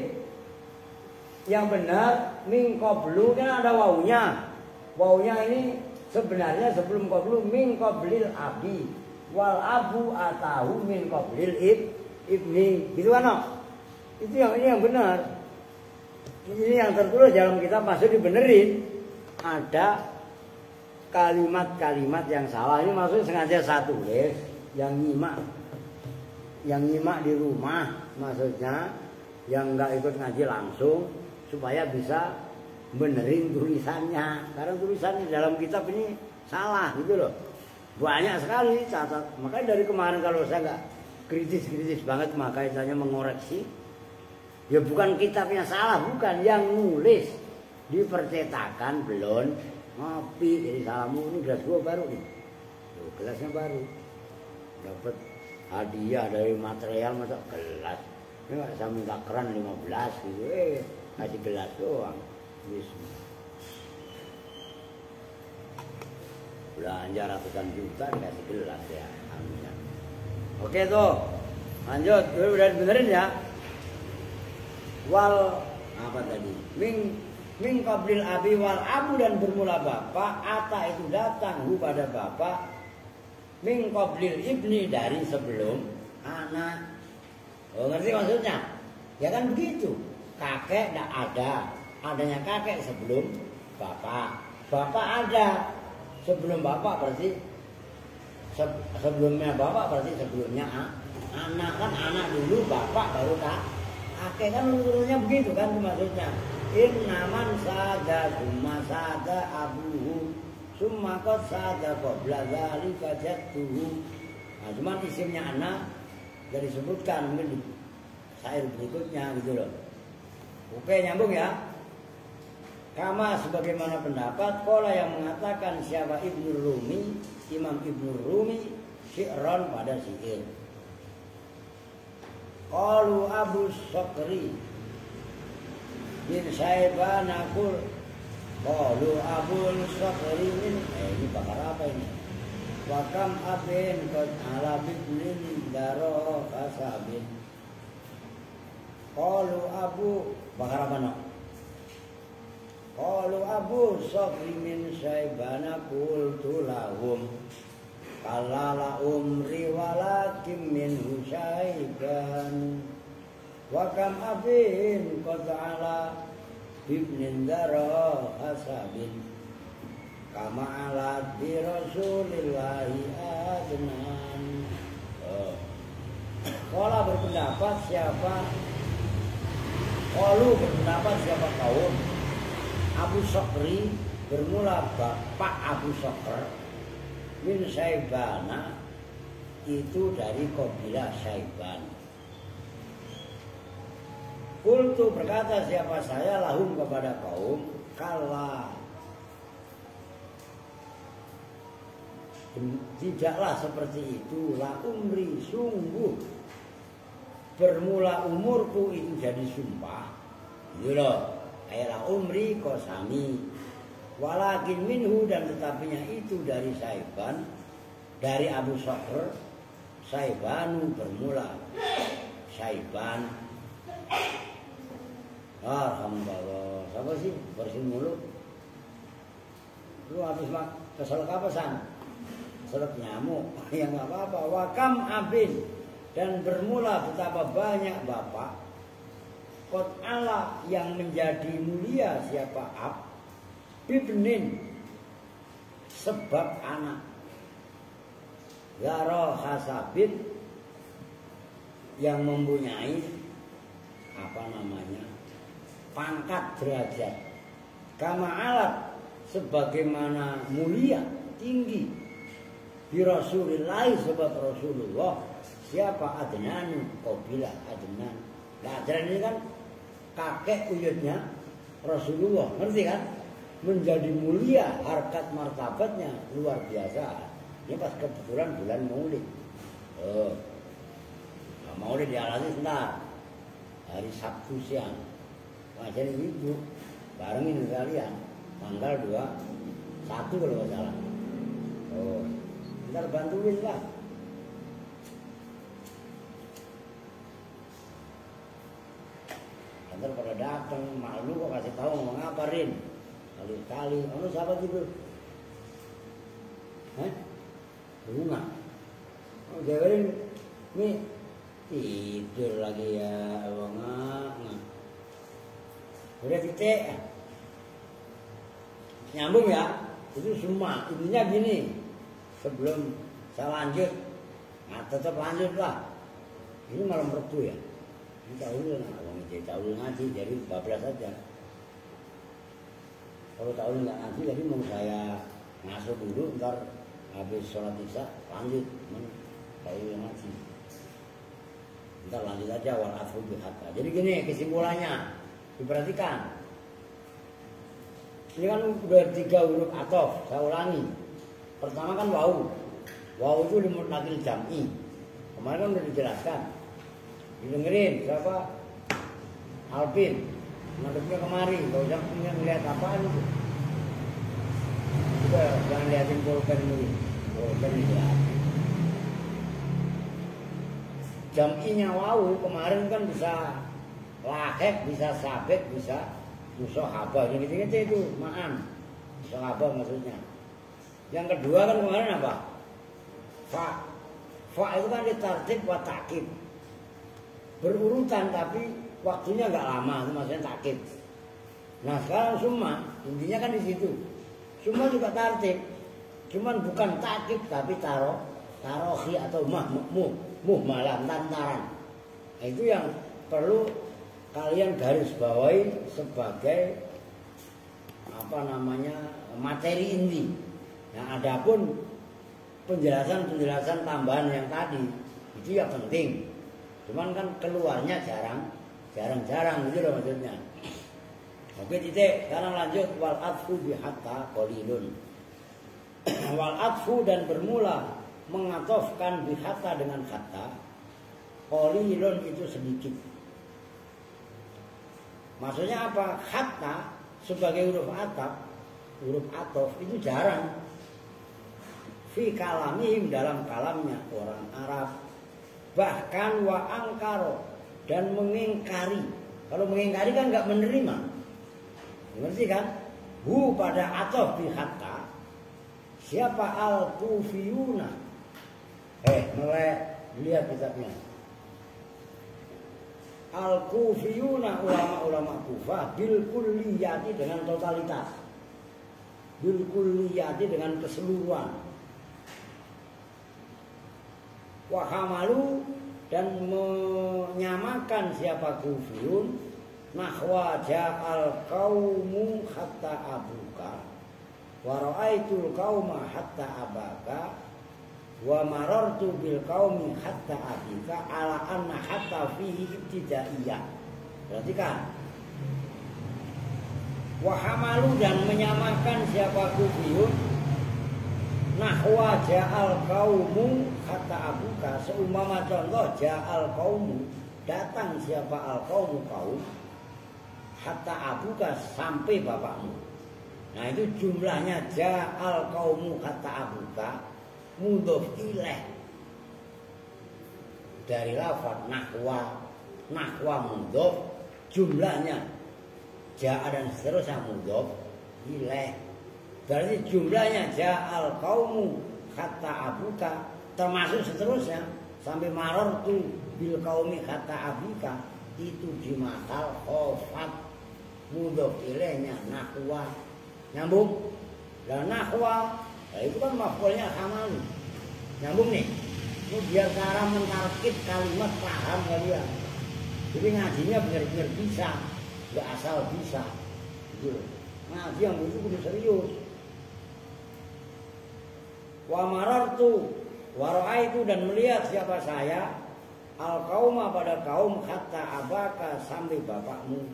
Yang benar min qablu kan ada wawunya. Wawunya ini sebenarnya sebelum qablu min qablil abi. Wal abu atahu min qablil ibni. Gitu kan? No? Itu yang benar. Ini yang tertulis dalam kitab masuk dibenerin. Ada kalimat-kalimat yang salah. Ini maksudnya sengaja saya tulis. Yang nyimak di rumah maksudnya, yang nggak ikut ngaji langsung supaya bisa benerin tulisannya. Karena tulisannya dalam kitab ini salah gitu loh. Banyak sekali catat. Makanya dari kemarin kalau saya nggak kritis banget, makanya saya mengoreksi. Ya bukan kitabnya salah, bukan yang nulis di percetakan belum ngopi. Jadi salamu ini gelas gua baru nih. Tuh, gelasnya baru. Dapat hadiah dari material masa gelas. Ini saya minta keran 15 gitu. Kasih gelas doang. Belanja ratusan juta dikasih gelas ya. Amin. Oke tuh. Lanjut, udah benerin ya. Wal apa tadi? Min qablil abi wal abu, dan bermula bapak. Ata itu datang pada bapak. Min qablil ibni, dari sebelum anak. Oh, ngerti maksudnya? Ya kan begitu. Kakek tidak ada. Adanya kakek sebelum bapak. Bapak ada sebelum bapak, berarti sebelumnya bapak berarti sebelumnya anak. Kan anak dulu, bapak baru kakek, kan urutnya begitu kan maksudnya. Innaman sada summa sada abuhu summa qad sada qabla dzalika jadduhu. Nah, cuma isimnya anak jadi disebutkan mungkin di syair berikutnya gitu loh. Oke, nyambung ya. Kama sebagaimana pendapat kola yang mengatakan siapa Ibnu Rumi, Imam Ibnu Rumi syi'ran pada syair. Qalu Abu Sokri bin Saiban aqul qalu Abu Sokri min ini bakar apa ini? Wa kam abin qad ala bibnin daro kasabin. Qalu Abu bakar apa no? Qalu Abu Sokri min Saiban qultu lahum kalala umri walakim min Husaiban wa kam abin qad ala ibnin dara hasabin kama ala bi rasulillahi adnan. Qala berpendapat siapa kaum Abu Sokri bermula bapak Abu Sokr min Saibana itu dari kabilah Saiban. Kultu berkata siapa saya lahum kepada kaum kala tidaklah seperti itu la umri sungguh bermula umurku itu jadi sumpah gitu loh kayak la umri kosami walakin minhu dan tetapinya itu dari Saiban dari Abu Sokr Saibanu bermula Saiban. Alhamdulillah. Siapa sih bersin mulut? Lu habis keselak apa san? Keselak nyamuk. Ya nggak apa-apa. Wakam abin dan bermula betapa banyak bapak. Qad Allah yang menjadi mulia siapa ab? Bibnin sebab anak Zaro hasabin yang mempunyai apa namanya pangkat derajat kama alat sebagaimana mulia tinggi di Rasulullah sebab Rasulullah siapa Adnan kabilah Adnan. Nah Adnan ini kan kakek uyutnya Rasulullah, ngerti kan? Menjadi mulia harkat martabatnya luar biasa. Ini pas kebetulan bulan Maulid. Maulid dialami sebentar hari Sabtu siang. Ngajarin ibu barengin kalian tanggal 21 kalau nggak salah. Ntar bantuin lah. Ntar pada datang malu kok kasih tahu ngomong apa Rin. Kali-kali, kamu siapa gitu? Bunga. Oh, jawarin, nih tidur lagi ya, bunga. Udah titik, nyambung ya. Itu semua. Intinya gini, sebelum saya lanjut, nah tetap lanjut lah. Ini malam Rebu ya. Ini tahun ngaji, jadi 12 saja. Kalau tahun nggak ngaji, jadi mau saya ngasuh dulu, ntar habis sholat isya lanjut, tahun ngaji. Ntar lanjut aja wal afu bihatta. Jadi gini kesimpulannya, diperhatikan. Ini kan udah 3 huruf atof, saya ulangi. Pertama kan wau, wau itu limutlaqil jam'i. Kemarin kan udah dijelaskan. Didengerin siapa? Alvin. Ngadepnya kemari, kalau jangan ngeliat apaan itu. Udah, jangan liatin pulpen dulu. Pulpen dilihatin. Jam'inya wau kemarin kan bisa lahek, bisa sabek, bisa musohabah. Yang gitu itu, ma'an. Musohabah maksudnya. Yang kedua kan kemarin apa? Fa. Fa itu kan ditartib wa ta'kib. Berurutan tapi waktunya nggak lama, itu maksudnya takkib. Nah sekarang summa, intinya kan di situ. Summa juga tartib, cuman bukan takkib tapi tarohi atau muhmalan tantaran. Nah, itu yang perlu kalian garis bawahi sebagai apa namanya materi inti. Nah adapun penjelasan tambahan yang tadi itu ya penting. Cuman kan keluarnya jarang-jarang gitu loh maksudnya. Oke titik. Sekarang lanjut wal atfu bi hatta qalilun. Wal atfu dan bermula mengatofkan bi hatta dengan hatta qalilun itu sedikit. Maksudnya apa? Hatta sebagai huruf ataf, huruf atof itu jarang. Fi kalamihim dalam kalamnya orang Arab. Bahkan wa angkaro dan mengingkari. Kalau mengingkari kan nggak menerima. Ngerti kan? Hu pada atof bi hatta. Siapa al-kufiyuna? Mulai lihat kitabnya. Al-kufiyuna ulama-ulama Kufah bil kulliyati dengan totalitas. Bil kulliyati dengan keseluruhan. Wa hamalu dan menyamakan siapa kufiyun nahwa ja'al qaumu hatta abuka wa ra'aitul qauma hatta abaka wa marartu bil qaumi hatta abika ala anna hatta fihi ibtidaiyah. Berarti kan wa hamalu dan menyamakan siapa kufiyun nahwa ja'al qaumu hatta abuka seumpama contoh ja'al qaumu datang siapa al qaumu kaum hatta abuka sampai bapakmu. Nah itu jumlahnya ja'al qaumu hatta abuka mudhof ilaih dari lafaz nahwa mudhof jumlahnya ja'a dan seterusnya mudhof ilaih. Berarti jumlahnya ja'al qaumu hatta abuka termasuk seterusnya sampai marartu bil qaumi hatta abika itu di makal khofat mudhof ilaihnya nahwa nyambung. Dan nahwa itu kan maf'ulnya hamalu nyambung nih. Ini biar cara mentarkib kalimat paham kalian. Jadi ngajinya benar-benar bisa, nggak asal bisa gitu. Ngaji yang itu kudu serius. Wa marartu wa ra'aitu dan melihat siapa saya al qauma pada kaum hatta abaka sampai bapakmu.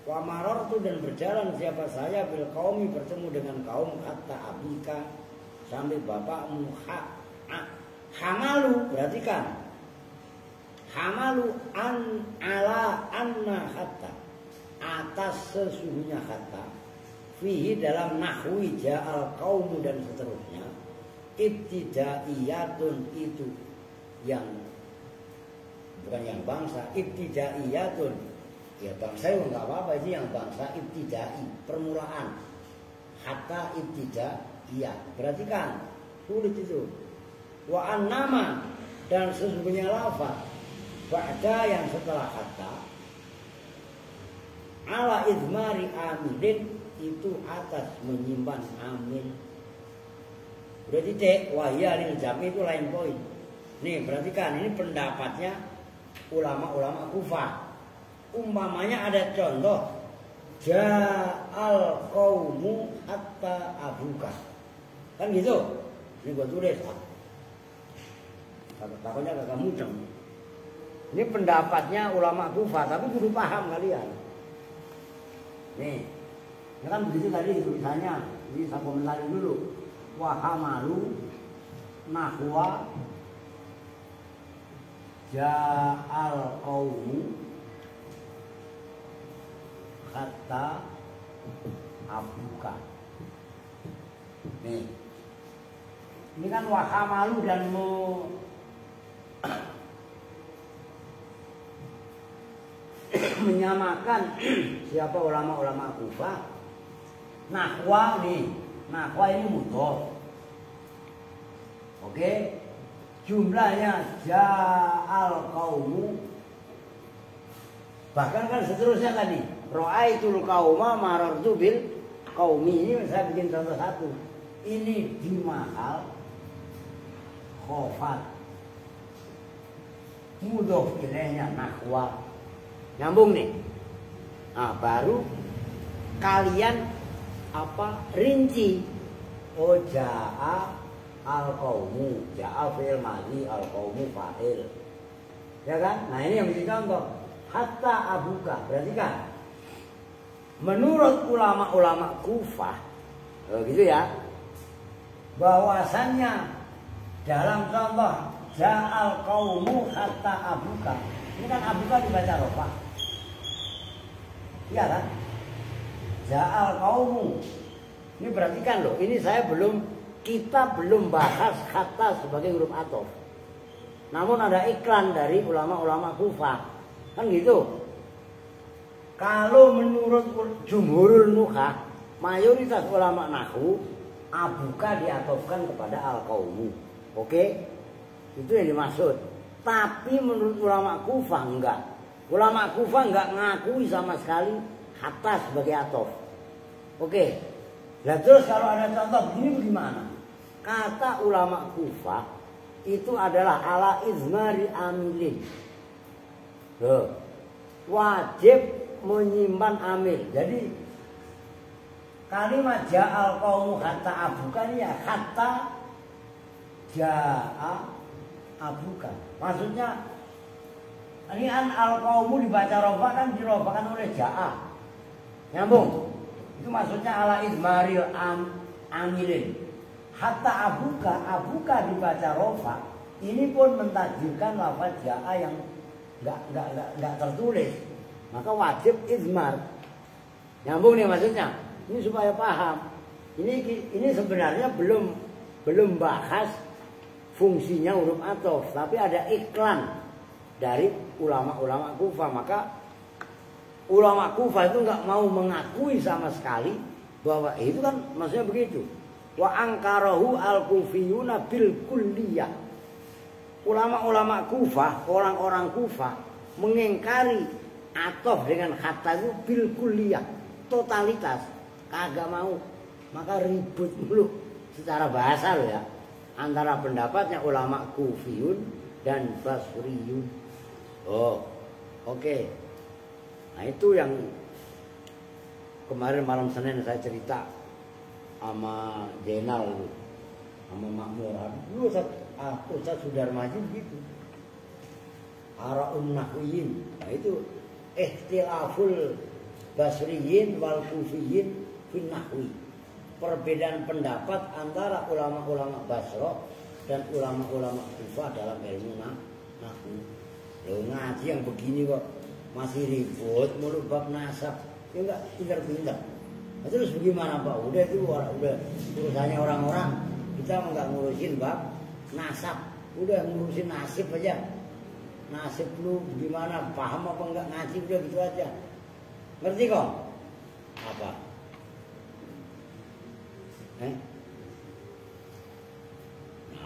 Wa marartu dan berjalan siapa saya bil qaumi bertemu dengan kaum hatta abika sampai bapakmu. Hamalu berarti kan hamalu an ala anna hatta atas sesungguhnya hatta fihi dalam nahwi ja'al qaumu dan seterusnya ibtidaiyatun itu yang bukan yang bangsa ibtidaiyatun ya bangsa itu nggak apa-apa itu yang bangsa ibtidai permulaan hatta ibtidaiyah berarti kan sulit itu. Wa annama dan sesungguhnya lafaz ba'da yang setelah hatta ala idmari amilin itu atas menyimpan amin. Berarti wahya lil jami itu lain poin. Nih perhatikan ini pendapatnya ulama-ulama Kufah. Umpamanya ada contoh ja'al qaumu hatta abuka. Kan gitu. Ini gua tulis. Takutnya agak mudeng. Ini pendapatnya ulama Kufah, tapi kudu paham kalian. Nih, ya kan begitu tadi tulisannya. Ini saya komentari dulu. Wahamalu nahwa ja'al qaumu hatta abuka. Nih, ini kan wahamalu dan menyamakan siapa ulama-ulama Kufah. Nahwa nih, nahwa ini mudhof. Oke. Jumlahnya ja'al qaumu. Bahkan kan seterusnya tadi, ra'aitul qauma marartu bil qaumi. Ini saya bikin contoh satu. Ini di mahal khofat. Mudhof ilaihnya nahwa. Nyambung nih. Nah, baru kalian rinci. Oh ja'a al qaumu, ja'a fi'il madhi, al qaumu fa'il. Ya kan? Nah, ini yang menjadi contoh. Hatta abuka. Berarti kan menurut ulama-ulama Kufah, gitu ya, bahwasannya dalam contoh ja'al qaumu hatta abuka. Ini kan abuka dibaca rofa. Iya kan? Ja'al qaumu. Ini berarti kan loh, ini kita belum bahas kata sebagai huruf athof. Namun ada iklan dari ulama-ulama Kufah. Kan gitu. Kalau menurut jumhurul nuhah, mayoritas ulama nahwu, abuka diatofkan kepada al-qaumu. Oke? Itu yang dimaksud. Tapi menurut ulama Kufah enggak. Ulama Kufah enggak ngakui sama sekali hatta sebagai atof. Oke. Nah terus kalau ada contoh begini bagaimana? Kata ulama Kufah itu adalah ala izmari amilin. Loh. Wajib menyimpan amil. Jadi kalimat ja'al qaumu hatta abuka ini ya hatta ja'a abuka. Maksudnya ini an al qaumu dibaca rofa kan dirofakan oleh ja'a. Nyambung. Itu maksudnya ala izmaril amilin. Hatta abuka dibaca rofa. Ini pun mentakdirkan lafaz ja'a yang enggak tertulis. Maka wajib izmar. Nyambung nih maksudnya. Ini supaya paham. Ini sebenarnya belum bahas fungsinya huruf athof, tapi ada iklan dari ulama-ulama Kufah. Maka ulama Kufah itu nggak mau mengakui sama sekali bahwa itu kan maksudnya begitu. Wa angkarahu al-kufiyuna bil kulliyah. Ulama-ulama Kufah, orang-orang Kufah mengingkari athof dengan kata itu bil kulliyah, totalitas, kagak mau. Maka ribut mulu secara bahasa loh ya, antara pendapatnya ulama Kufiyun dan Basriyun. Oh, oke. Nah itu yang kemarin malam Senin saya cerita sama Jenal, sama Makmur. Dulu Ustaz Sudarmaji begitu. Ara'un nahwiyin. Nah itu ikhtilaful Basriyin wal Kufiyin fin nahwi. Perbedaan pendapat antara ulama-ulama Basra dan ulama-ulama Kufah dalam ilmu nahwu. Loh ngaji yang begini kok masih ribut mulu bab nasab. Ya enggak pintar-pintar. Nah, terus bagaimana Pak? Udah itu udah urusannya orang-orang. Kita enggak ngurusin bab nasab. Udah ngurusin nasib aja. Nasib lu gimana? Paham apa enggak ngaji udah gitu aja. Ngerti kok? Apa?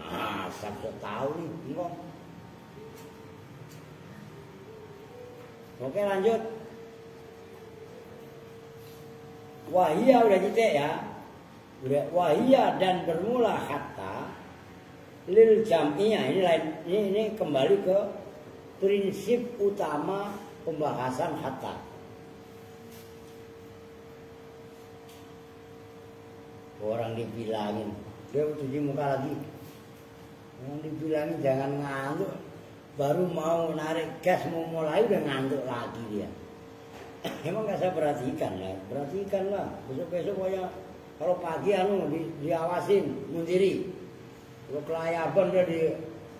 Nasab so tahu nih, kok. Oke lanjut. Wahia udah titik ya. Udah wahia dan bermula hatta lil jam'iyah. Ini kembali ke prinsip utama pembahasan hatta. Orang dibilangin dia cuci muka lagi. Orang dibilangin jangan ngantuk, baru mau narik gas mau mulai udah ngantuk lagi dia. Emang gak saya perhatikan lah, besok-besok pokoknya kalau pagi diawasin mundiri. Kalau kelayaban udah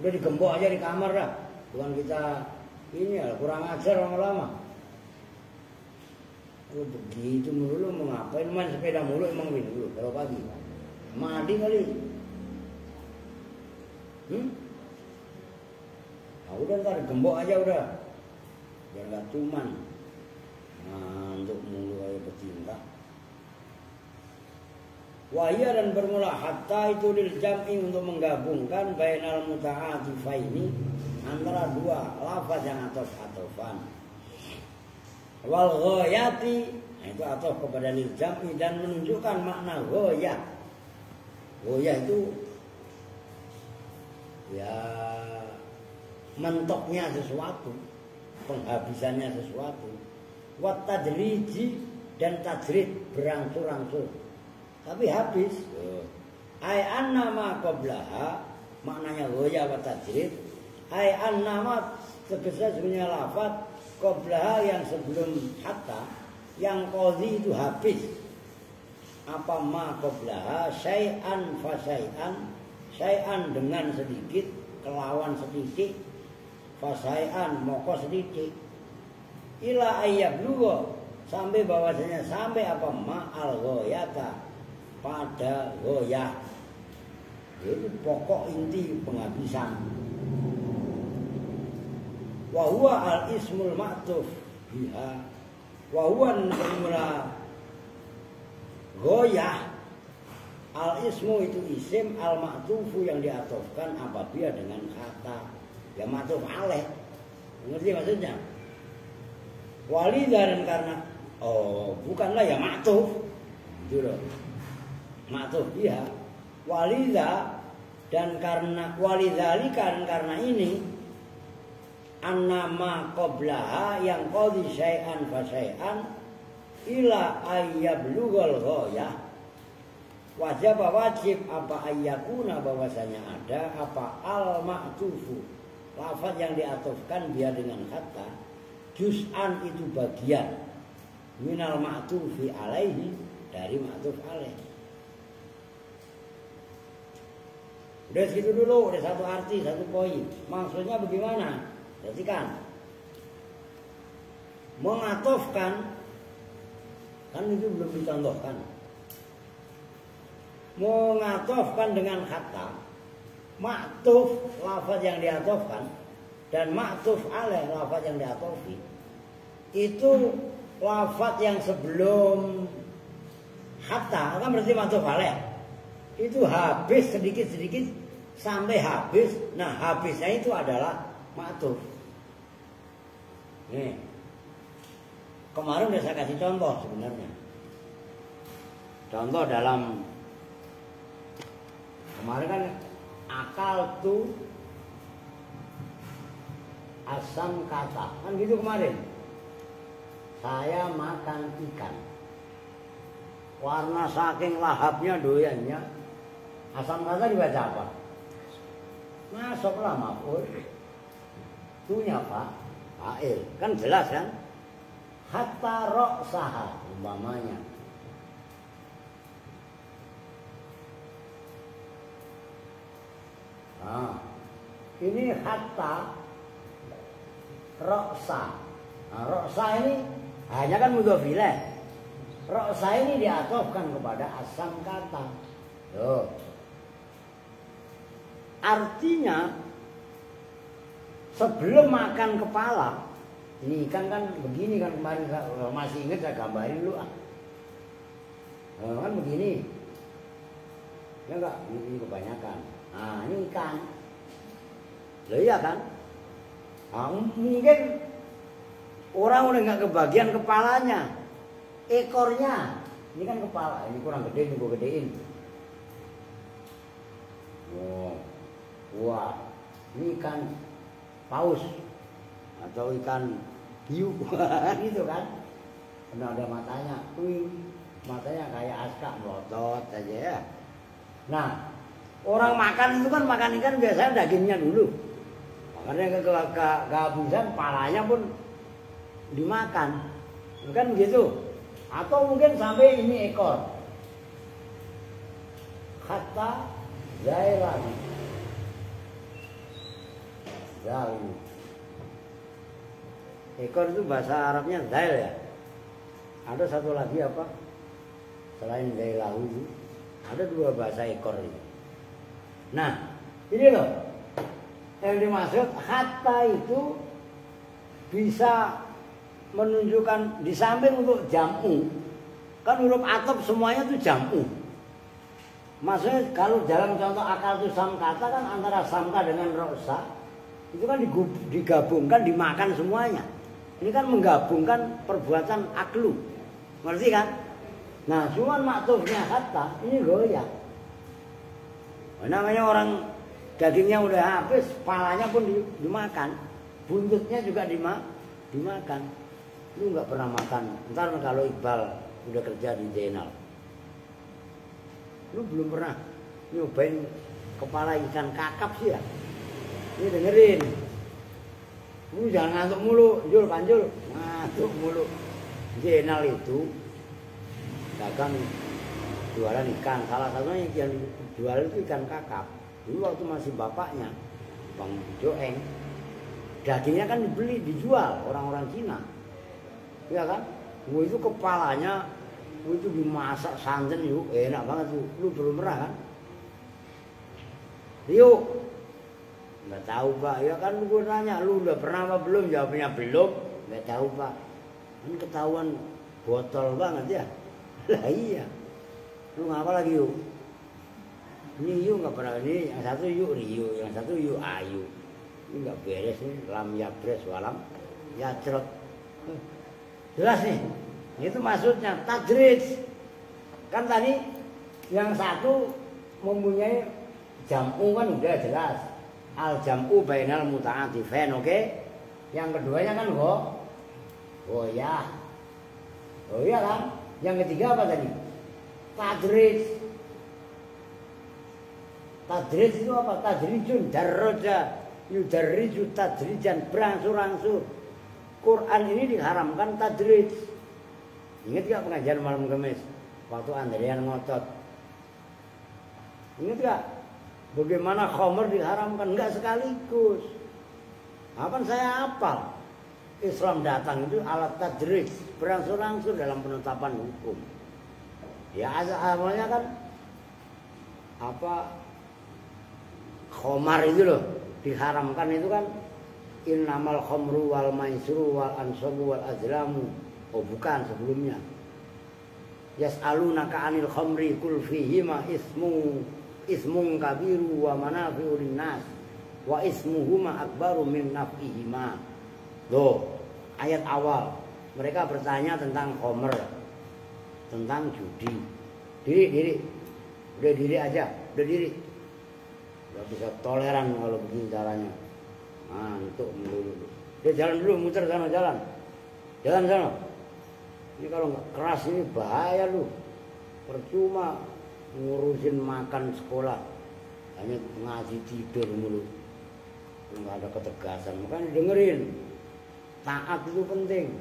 digembok aja di kamar dah. Bukan kita ini ya kurang ajar lama-lama. Kalau begitu mulu mau ngapain? Main sepeda mulu emang dulu kalau pagi. Mandi kali. Nah, udah ntar gembok aja udah. Biar gak cuman ngantuk mulu aja pecinta. Wahya dan bermula hatta itu lil jam'i untuk menggabungkan bainal muta'atifaini antara dua lafaz yang atof-atofan. Wal ghayati itu atof kepada lil jam'i dan menunjukkan makna ghayah. Ghayah itu ya mentoknya sesuatu, penghabisannya sesuatu. Wat tadriji dan tajrid berangsur-angsur. Tapi habis. Ai anna ma qablaha maknanya ghayah wa tajrid. Ai anna ma sebenarnya lafaz qablaha yang sebelum hatta yang qadhi itu habis apa ma qablaha syai'an fa syai'an dengan sedikit kelawan sedikit fa syai'an moko sedikit ila ayyabluwa sampai bahwasanya sampai apa ma al ghayata pada goyah. Itu pokok inti penghabisan. Wa huwa al ismul ma'tuf biha. Wa huwa mula goyah. Al ismu itu isim, al ma'tufu yang diatofkan apabila dengan kata ya ma'tuf alaih. Ngerti maksudnya? Walidah dan karena bukanlah ya ma'tuf. Gitu loh. Ma'tuf biha. Walidha dan karena walidhalika dan karena ini annama qablaha yang qadhi syai'an fa syai'an ila ayyablughal ghayah wajib apa ayyakuna bahwasanya ada apa al ma'tufu lafaz yang diatofkan dia dengan kata juz'an itu bagian minal ma'tufi alaihi dari ma'tuf alaih. Udah segitu dulu, udah satu arti, satu poin. Maksudnya bagaimana? Perhatikan. Mengatofkan, kan itu belum dicontohkan. Mengatofkan dengan kata maktuf lafaz yang diatofkan dan maktuf alaih lafaz yang diatofi. Itu lafaz yang sebelum hatta kan berarti maktuf alaih. Itu habis sedikit-sedikit sampai habis. Nah, habisnya itu adalah ma'tuf. Nih. Kemarin udah saya kasih contoh sebenarnya. Contoh dalam kemarin kan akal tu asam kata. Kan gitu kemarin. Saya makan ikan. Warna saking lahapnya doyannya. Asam kata dibaca apa? Masuklah maf'ul. Tunya apa? Fa'il. Kan jelas kan? Hatta ra'saha umpamanya. Nah, ini hatta ra'sa. Nah, ra'sa ini hanya kan mudhof ilaih. Ra'sa ini diatofkan kepada asam kata. Tuh. Artinya sebelum makan kepala, ini ikan kan begini kan kemarin masih ingat saya gambarin dulu kan begini, ya enggak ini kebanyakan. Nah ini ikan, loh iya kan? Nah, mungkin orang udah nggak kebagian kepalanya, ekornya, ini kan kepala, ini kurang gede, ini gue gedein. Oh. Wah, ini ikan paus atau ikan hiu, gitu kan? Karena ada matanya, matanya kayak aska melotot aja ya. Nah, orang makan itu kan makan ikan biasanya dagingnya dulu, makanya kehabisan palanya pun dimakan, kan begitu? Atau mungkin sampai ini ekor, kata zairan. Zal. Ekor itu bahasa Arabnya zail ya. Ada satu lagi apa? Selain zailahu itu ada dua bahasa ekor ini. Nah, ini loh. Yang dimaksud hatta itu bisa menunjukkan di samping untuk jam'u. Kan huruf atop semuanya itu jam'u. Maksudnya kalau dalam contoh akal itu samkata kan antara samka dengan rosa itu kan digabungkan, dimakan semuanya. Ini kan menggabungkan perbuatan aklu. Ngerti kan? Nah, cuman maktufnya hatta ini goyah. Namanya orang dagingnya udah habis, palanya pun dimakan. Buntutnya juga dimakan. Lu nggak pernah makan. Ntar kalau Iqbal udah kerja di Zainal, lu belum pernah nyobain kepala ikan kakap sih ya? Ini dengerin. Lu jangan ngantuk mulu, Jul, Panjul. Ngantuk mulu. Zainal itu dagang jualan ikan. Salah satunya yang jual itu ikan kakap. Dulu waktu masih bapaknya Bang Joeng, dagingnya kan dibeli, dijual orang-orang Cina. Ya kan? Itu kepalanya itu dimasak santan yuk, enak banget tuh. Lu belum pernah kan? Yuk. Nggak tahu Pak. Ya kan gue nanya, lu udah pernah apa belum? Jawabnya belum. Nggak tahu Pak. Kan ketahuan botol banget ya. Lah iya. Lu ngapa lagi yuk? Ini yuk nggak pernah, ini yang satu yuk Rio, yang satu yuk Ayu. Ini nggak beres nih, lam yabres walam yacrot. Jelas nih, itu maksudnya tadrij. Kan tadi yang satu mempunyai jam'u kan udah jelas. Al jam'u bainal muta'atifain, oke? Yang keduanya kan goyah. Oh iya kan? Yang ketiga apa tadi? Tadrij. Tadrij itu apa? Tadrijun darroja yudarriju tadrijan, berangsur-angsur. Quran ini diharamkan tadrij. Ingat gak pengajian malam Kamis waktu Andrian ngotot? Ingat gak bagaimana khamr diharamkan? Enggak sekaligus. Apa saya hafal? Islam datang itu alat tadrij, berangsur-angsur dalam penetapan hukum. Ya awalnya kan apa, khamar itu loh diharamkan itu kan innamal khamru wal maisru wal ansabu wal azlamu. Oh bukan, sebelumnya. Yas'alunaka 'anil khamri kul fihima ismun kabiru wa manafi'u linnas wa ismuhuma akbaru min naf'ihima. Loh, ayat awal mereka bertanya tentang khamr, tentang judi. Diri. Udah diri aja, udah diri. Gak bisa toleran kalau begini caranya. Ngantuk melulu. Dia jalan dulu, muter sana jalan. Jalan sana. Ini kalau nggak keras ini bahaya lu. Percuma ngurusin makan sekolah. Hanya ngaji tidur mulu. Nggak ada ketegasan. Makanya dengerin. Taat itu penting.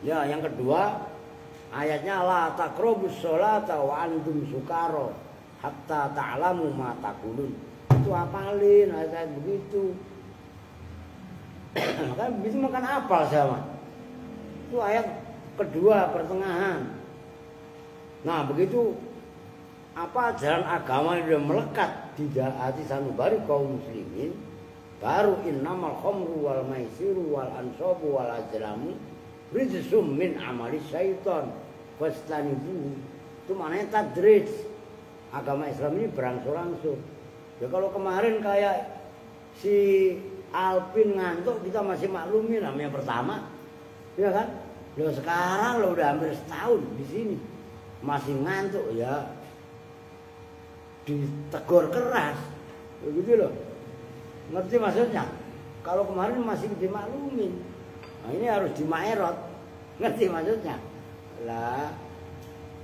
Ya, yang kedua ayatnya la taqrabus sholata wa antum sukara hatta ta'lamu ma taqulun. Itu hafalin ayat begitu. Makanya begitu makan apal sama. Itu ayat kedua pertengahan. Nah begitu apa ajaran agama yang sudah melekat di hati sanubari kaum muslimin, baru innamal khamru wal maisiru wal ansabu wal azlamu rijsum min amali syaitan fastanibuhu. Itu maknanya tadrij. Agama Islam ini berangsur-angsur. Ya kalau kemarin kayak si Alpin ngantuk kita masih maklumin namanya pertama, ya kan? Loh sekarang lo udah hampir setahun di sini masih ngantuk ya, ditegur keras, begitu loh. Ngerti maksudnya? Kalau kemarin masih dimaklumin, nah ini harus dimaerot, ngerti maksudnya? Lah,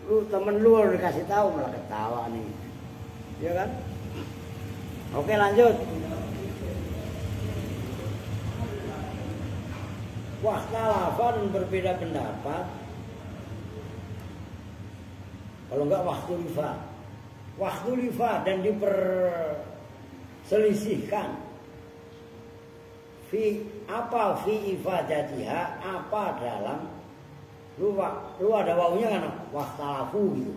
lu temen lu udah dikasih tahu malah ketawa nih, ya kan? Oke lanjut. Wahtalafan berbeda pendapat. Kalau enggak waktu lifa dan diperselisihkan. Fi ifadatiha, apa dalam lu ada wawunya kan wahtalafu gitu.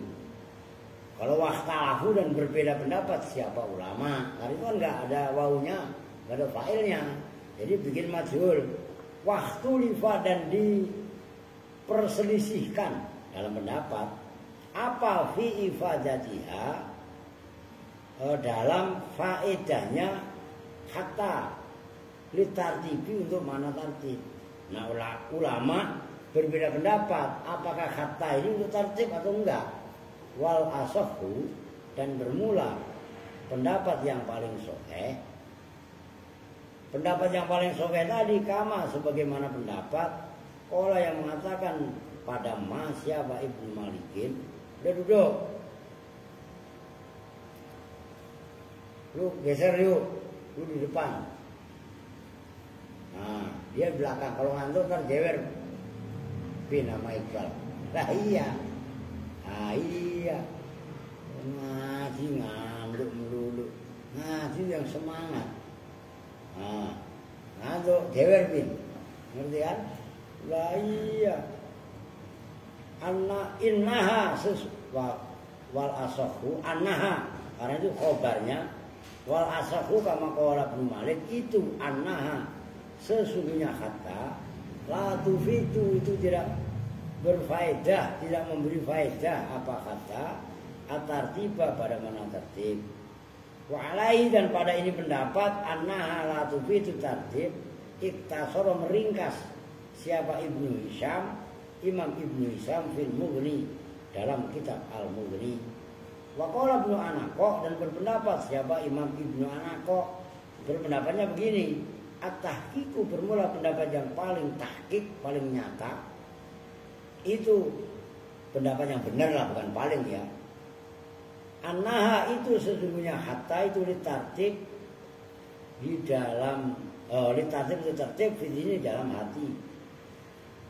Kalau wahtalafu dan berbeda pendapat siapa ulama? Karena itu kan enggak ada wawunya, enggak ada failnya. Jadi bikin majhul. Waktu lifa dan diperselisihkan dalam pendapat apa fi ifadatiha, dalam faedahnya hatta litartibi untuk mana tartib. Nah ulama berbeda pendapat apakah hatta ini untuk tartib atau enggak. Wal asahhu, dan bermula pendapat yang paling sahih. Pendapat yang paling sahih tadi kama sebagaimana pendapat orang yang mengatakan pada siapa Ibnu Malikin. Udah duduk. Lu geser yuk. Lu di depan. Nah, dia di belakang. Kalau ngantuk ntar jewer. bin nama Iqbal. Lah iya. Ah iya. Ngaji ngantuk melulu. Ngaji yang semangat. Nah, ngantuk jewer bin. Ngerti kan? Lah iya. Anna innaha wal asahu annaha, karena itu khobarnya. Wal asahu kama qala Ibnu Malik, itu annaha, sesungguhnya kata la tufitu, itu tidak berfaedah, tidak memberi faedah apa kata atartiba pada mana tertib. Wa alaihi, dan pada ini pendapat annaha la tufitu tartib iktasara, meringkas siapa Ibnu Hisham, Imam Ibnu Hisham fil Mughni, dalam kitab Al-Mughni. Wa qala Ibnu Anaqo, dan berpendapat siapa Imam Ibnu Anaqo, berpendapatnya begini, at-tahqiqu, bermula pendapat yang paling tahqiq, paling nyata. Itu pendapat yang benar lah, bukan paling ya. Annaha, itu sesungguhnya hatta itu litartib di dalam litartib itu tertib ini dalam hati.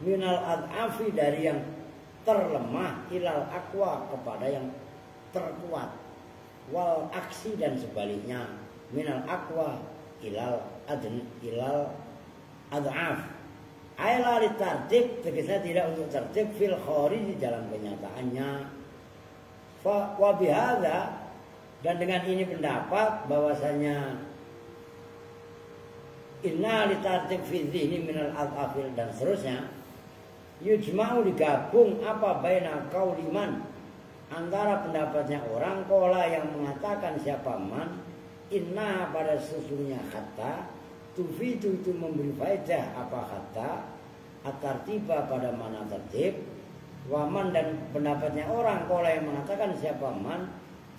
Minal ad'afi, dari yang terlemah, ilal aqwa, kepada yang terkuat. Wal aksi, dan sebaliknya, minal aqwa ilal ad'af. Aila litartib, tegasnya tidak untuk tertib fil kharij, di dalam kenyataannya. Wa bihadza, dan dengan ini pendapat bahwasanya inna litartib fi dzihni minal ad'afil, dan seterusnya, yujma'u, digabung apa baina qauliman, antara pendapatnya orang kola yang mengatakan siapa man inna, pada sesungguhnya kata tufitu, itu memberi faedah apa kata atartiba, pada mana tertib. Waman, dan pendapatnya orang kola yang mengatakan siapa man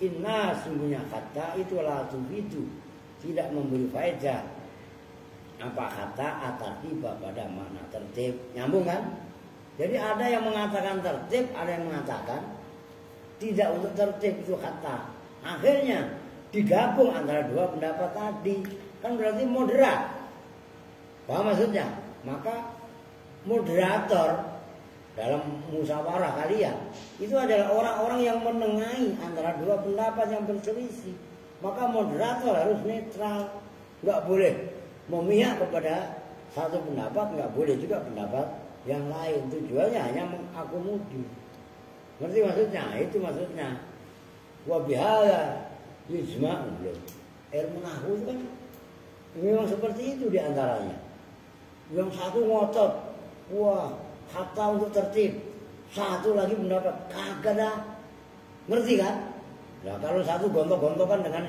inna, sesungguhnya kata itulah tufitu, tidak memberi faedah apa kata atartiba, pada mana tertib. Nyambung kan? Jadi ada yang mengatakan tertib, ada yang mengatakan tidak untuk tertib, itu kata. Akhirnya digabung antara dua pendapat tadi, kan berarti moderat. Paham maksudnya? Maka moderator dalam musyawarah kalian itu adalah orang-orang yang menengahi antara dua pendapat yang berselisih. Maka moderator harus netral, nggak boleh memihak kepada satu pendapat, nggak boleh juga pendapat yang lain. Tujuannya hanya mengakomodir. Ngerti maksudnya? Itu maksudnya. Wa bihadza yujma'u. Ilmu nahwu itu kan memang seperti itu diantaranya. Yang satu ngotot, wah kata untuk tertib. Satu lagi pendapat kagak dah. Ngerti kan? Nah kalau satu gontok-gontokan dengan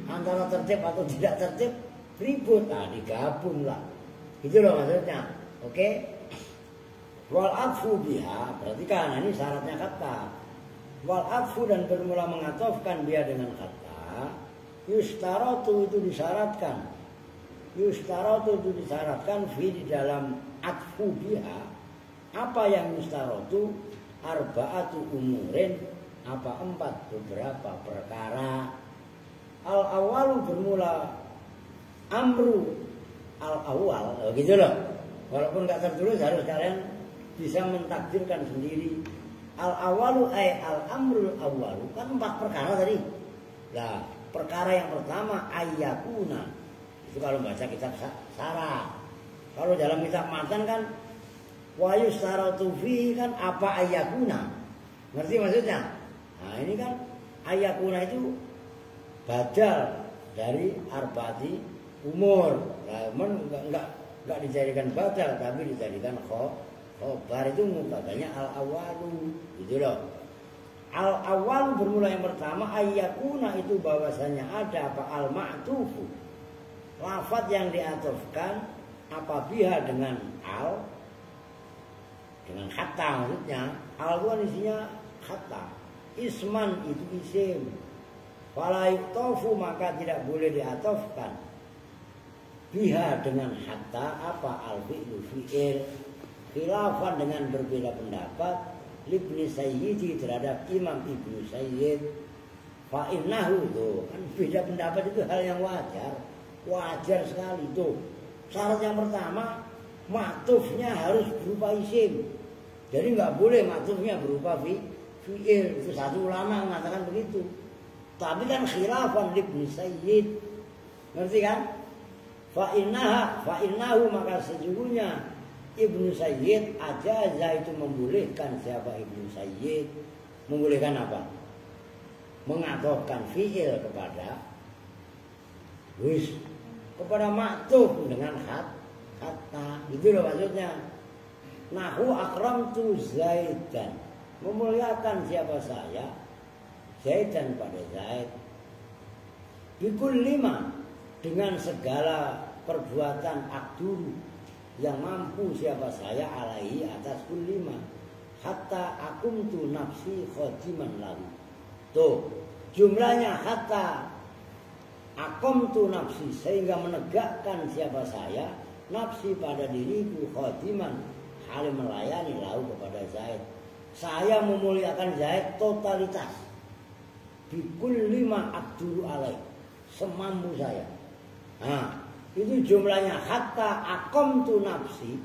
antara tertib atau tidak tertib, ribut. Nah digabung lah. Itu loh maksudnya. Oke? Wal atfu biha, perhatikan ini syaratnya kata. Wal atfu, dan bermula mengatofkan biha dengan kata. Yustaratu, itu disyaratkan. Yustaratu, itu disyaratkan fi, di dalam atfu biha. Apa yang yustaratu? Arba'atu umurin, apa 4 beberapa perkara. Al awalu, bermula amru al awal, gitu loh. Walaupun nggak tertulis, harus kalian bisa mentakdirkan sendiri. Al awalu ay al amrul awalu, kan 4 perkara tadi. Nah, perkara yang pertama ayyakuna, itu kalau baca kitab sarah. Kalau dalam kitab matan kan wa yustaratu fi, kan apa ayyakuna. Ngerti maksudnya? Nah, ini kan ayyakuna itu badal dari arba'ati umur. Nah, enggak dijadikan badal, tapi dijadikan khobar, itu mubtadanya al-awalu, gitu loh. Al-awalu bermula yang pertama ayyakuna, itu bahwasanya ada apa al-ma'tufu, lafaz yang diatofkan apa biha dengan al, dengan kata, maksudnya al itu kan isinya kata. Isman, itu isim. Fala yu'tofu, maka tidak boleh diatofkan biha dengan kata apa al-fi'lu fi'il. Khilafan, dengan berbeda pendapat Ibnu Sayyidi, terhadap Imam Ibnu Sayyid. Fa innahu, tuh kan beda pendapat itu hal yang wajar sekali tuh. Syarat yang pertama, maktufnya harus berupa isim. Jadi nggak boleh maksudnya berupa fi'il. Itu satu ulama mengatakan begitu. Tapi kan khilafan Ibnu Sayyid. Ngerti kan? Fa'innahu maka sejujurnya Ibnu Sayyid ajaza itu membolehkan. Siapa Ibnu Sayyid? Membolehkan apa? Mengatofkan fi'il kepada maktub dengan kata. Gitu loh maksudnya. Nahu akramtu Zaidan, memuliakan siapa saya Zaidan pada Zaid. Bikul lima, dengan segala perbuatan akduru yang mampu siapa saya alaihi atas kul lima. Hatta akumtu nafsi khodiman lalu. Tuh jumlahnya hatta akumtu nafsi, sehingga menegakkan siapa saya nafsi pada diriku khodiman, hal melayani lahu kepada Zaid. Saya memuliakan Zaid totalitas. Bikul lima abdul alaih, semampu saya. Nah, itu jumlahnya hatta akomtu nafsi.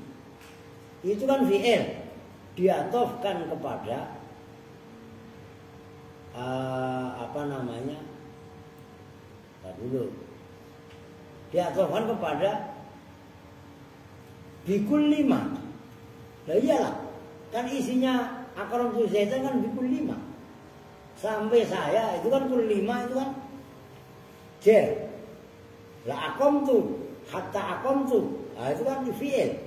Itu kan fi'il, diatofkan kepada diatofkan kepada bikul lima. Nah iyalah, kan isinya akramtu Zaidan kan bikul lima. Sampai saya itu kan kul lima itu kan jer. Lah akomtu, hatta akomtu, nah itu kan fi'il.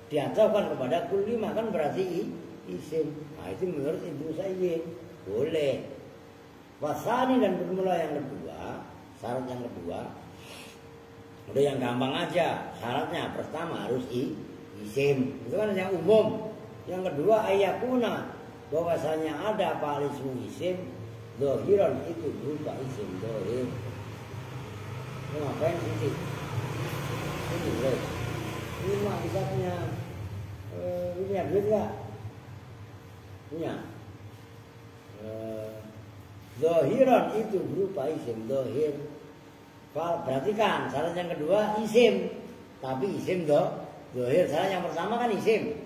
Diatofkan kepada kul lima kan berarti isim. Nah itu menurut Ibnu Sayyid boleh. Wasani dan bermula yang kedua, syarat yang kedua. Udah yang gampang aja. Syaratnya pertama harus isim. Itu kan yang umum. Yang kedua ayakuna, bahwasanya ada apa ismu isim dohiron, itu berupa isim dohir. Ini ngapain sih? Ini boleh. Ini mah bisa punya duit gak? Punya. Dohiron itu berupa isim dohir. Berarti kan syarat yang kedua isim, tapi isim dohir. Syarat yang pertama kan isim,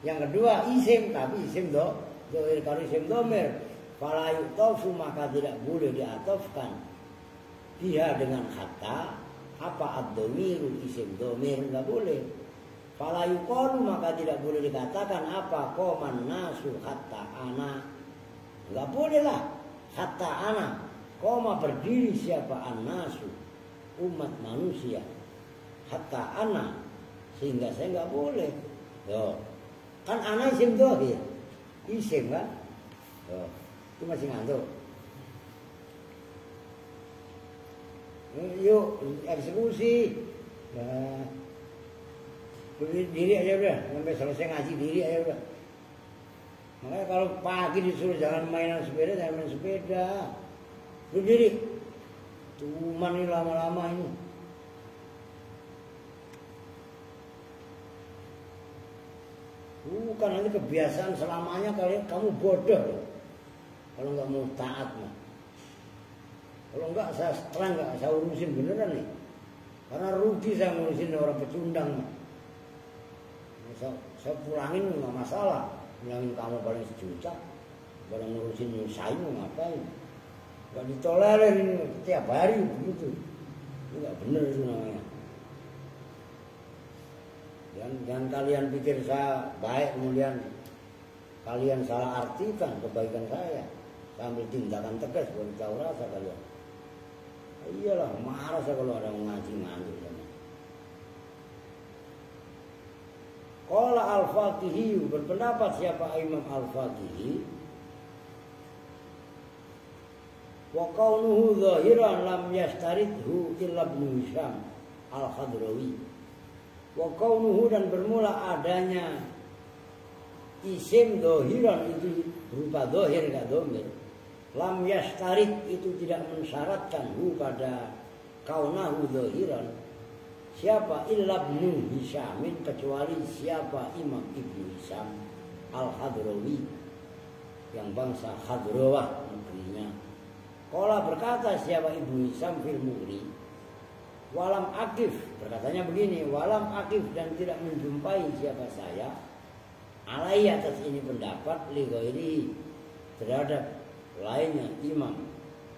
yang kedua isim tapi isim dohir. Kalau isim domir fala yu'tofu, maka tidak boleh diatofkan dia dengan kata apa ad-domiru, isim domir nggak boleh. Fala yuqalu, maka tidak boleh dikatakan apa qoman nasu hatta ana, nggak boleh lah. Hatta ana, koma berdiri siapa an-nasu, umat manusia. Hatta ana, sehingga saya nggak boleh. Yo, kan ana isim dohir, isim kan? Yo, itu masih ngantuk. Yuk eksekusi. Nah, diri aja udah, sampai selesai ngaji diri aja udah. Makanya kalau pagi disuruh jangan mainan sepeda, jangan main sepeda. Berdiri. Cuman ini lama-lama ini. Bukan nanti kebiasaan selamanya kamu bodoh. Kalau nggak mau taat mah. Kalau enggak saya terang, enggak saya urusin beneran nih. Karena rugi saya ngurusin orang pecundang. Saya pulangin nggak masalah. Pulangin kamu paling sejuta. Barang ngurusin nyusahin ngapain? Enggak ditolerin tiap hari begitu. Itu enggak bener itu namanya. Dan kalian pikir saya baik, kemudian kalian salah artikan kebaikan saya. Sambil tindakan tegas beritahu rasa kalian. Iyalah, marah saya kalau ada ngaji ngantuk sama. Qala al-Faqihi, berpendapat siapa Imam al-Faqihi? Wa kaunuhu zahiran lam yastaridhu illa Ibnu Hisham al-Khadrawi. Wa kaunuhu, dan bermula adanya isim zahiran itu berupa zahir enggak domir. Lam yastarid itu tidak mensyaratkan pada kaunahu zahiran. Siapa illa Ibnu Hishamin, kecuali siapa Imam Ibnu Hisham al-Hadrawi, yang bangsa Hadrawah negerinya. Qala, berkata siapa Ibnu Hisham fil Mughni, walam akif, berkatanya begini, walam akif, dan tidak menjumpai siapa saya alai atas ini pendapat li ghairi terhadap lainnya imam.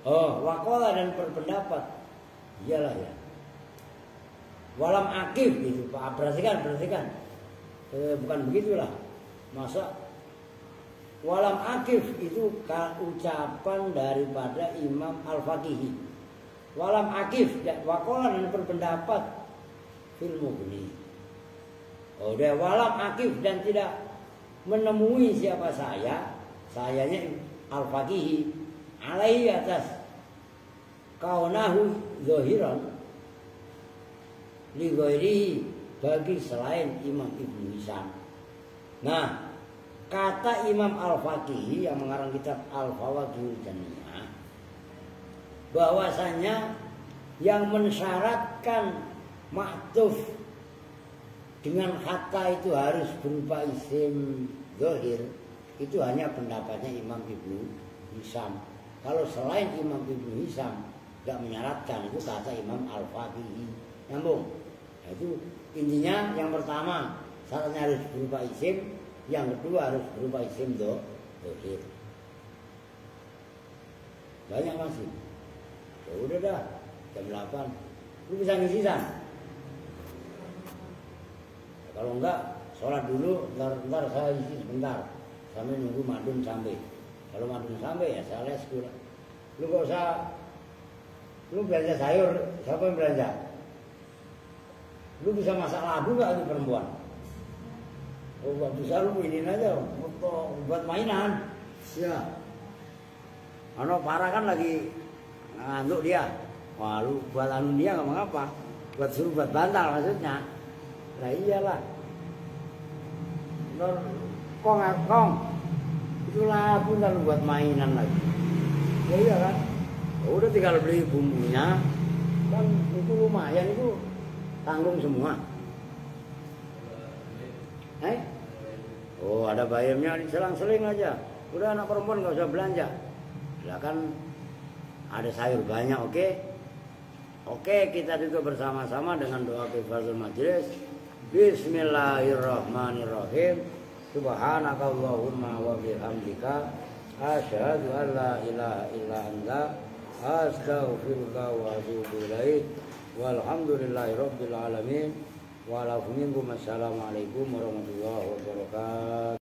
Oh, waqala dan berpendapat. Iyalah ya. Walam akif itu Pak, perhatikan. Bukan begitulah. Masa walam akif itu ucapan daripada Imam Al-Faqihi. Walam akif waqala dan berpendapat fil Mughni. Oh, dia walam akif dan tidak menemui siapa sayanya Al-Faqihi alaihi atas kaunahu zahiran li ghairihi bagi selain Imam Ibnu Hisham. Nah, kata Imam Al-Faqihi yang mengarang kitab Al-Fawaqihul Janiyah bahwasanya yang mensyaratkan maktuf dengan kata itu harus berupa isim zahir itu hanya pendapatnya Imam Ibnu Hisham. Kalau selain Imam Ibnu Hisham tidak menyaratkan, itu kata Imam Al-Faqihi. Nyambung. Nah, itu intinya yang pertama syaratnya harus berupa isim, yang kedua harus berupa isim zahir. Banyak masih. Ya udah dah, jam 8. Lu bisa ngisi San? Ya, kalau enggak, sholat dulu, ntar saya isi sebentar sampai nunggu madun sampai. Kalau madun sampai ya saya les dulu. Lu gak usah, lu belanja sayur, siapa yang belanja? Lu bisa masak labu gak di perempuan? Oh, gak bisa, lu ini aja buat mainan. Ya. Ano parah kan lagi ngantuk dia. Wah, lu buat anu dia gak mengapa. Buat suruh buat bantal maksudnya. Nah iyalah. Kong. Itu labu kan buat mainan lagi. Ya iya kan. Ya udah tinggal beli bumbunya. Kan itu lumayan itu tanggung semua. Oh, ada bayamnya diselang-seling aja. Udah anak perempuan gak usah belanja. Silakan, ada sayur banyak, oke? Oke, kita tutup bersama-sama dengan doa kifaratul majlis. Bismillahirrahmanirrahim. Subhanakallahumma wa bihamdika asyhadu an la ilaha illa anta astaghfiruka wa atubu ilaik. Walhamdulillahirabbil alamin. Assalamualaikum warahmatullahi wabarakatuh.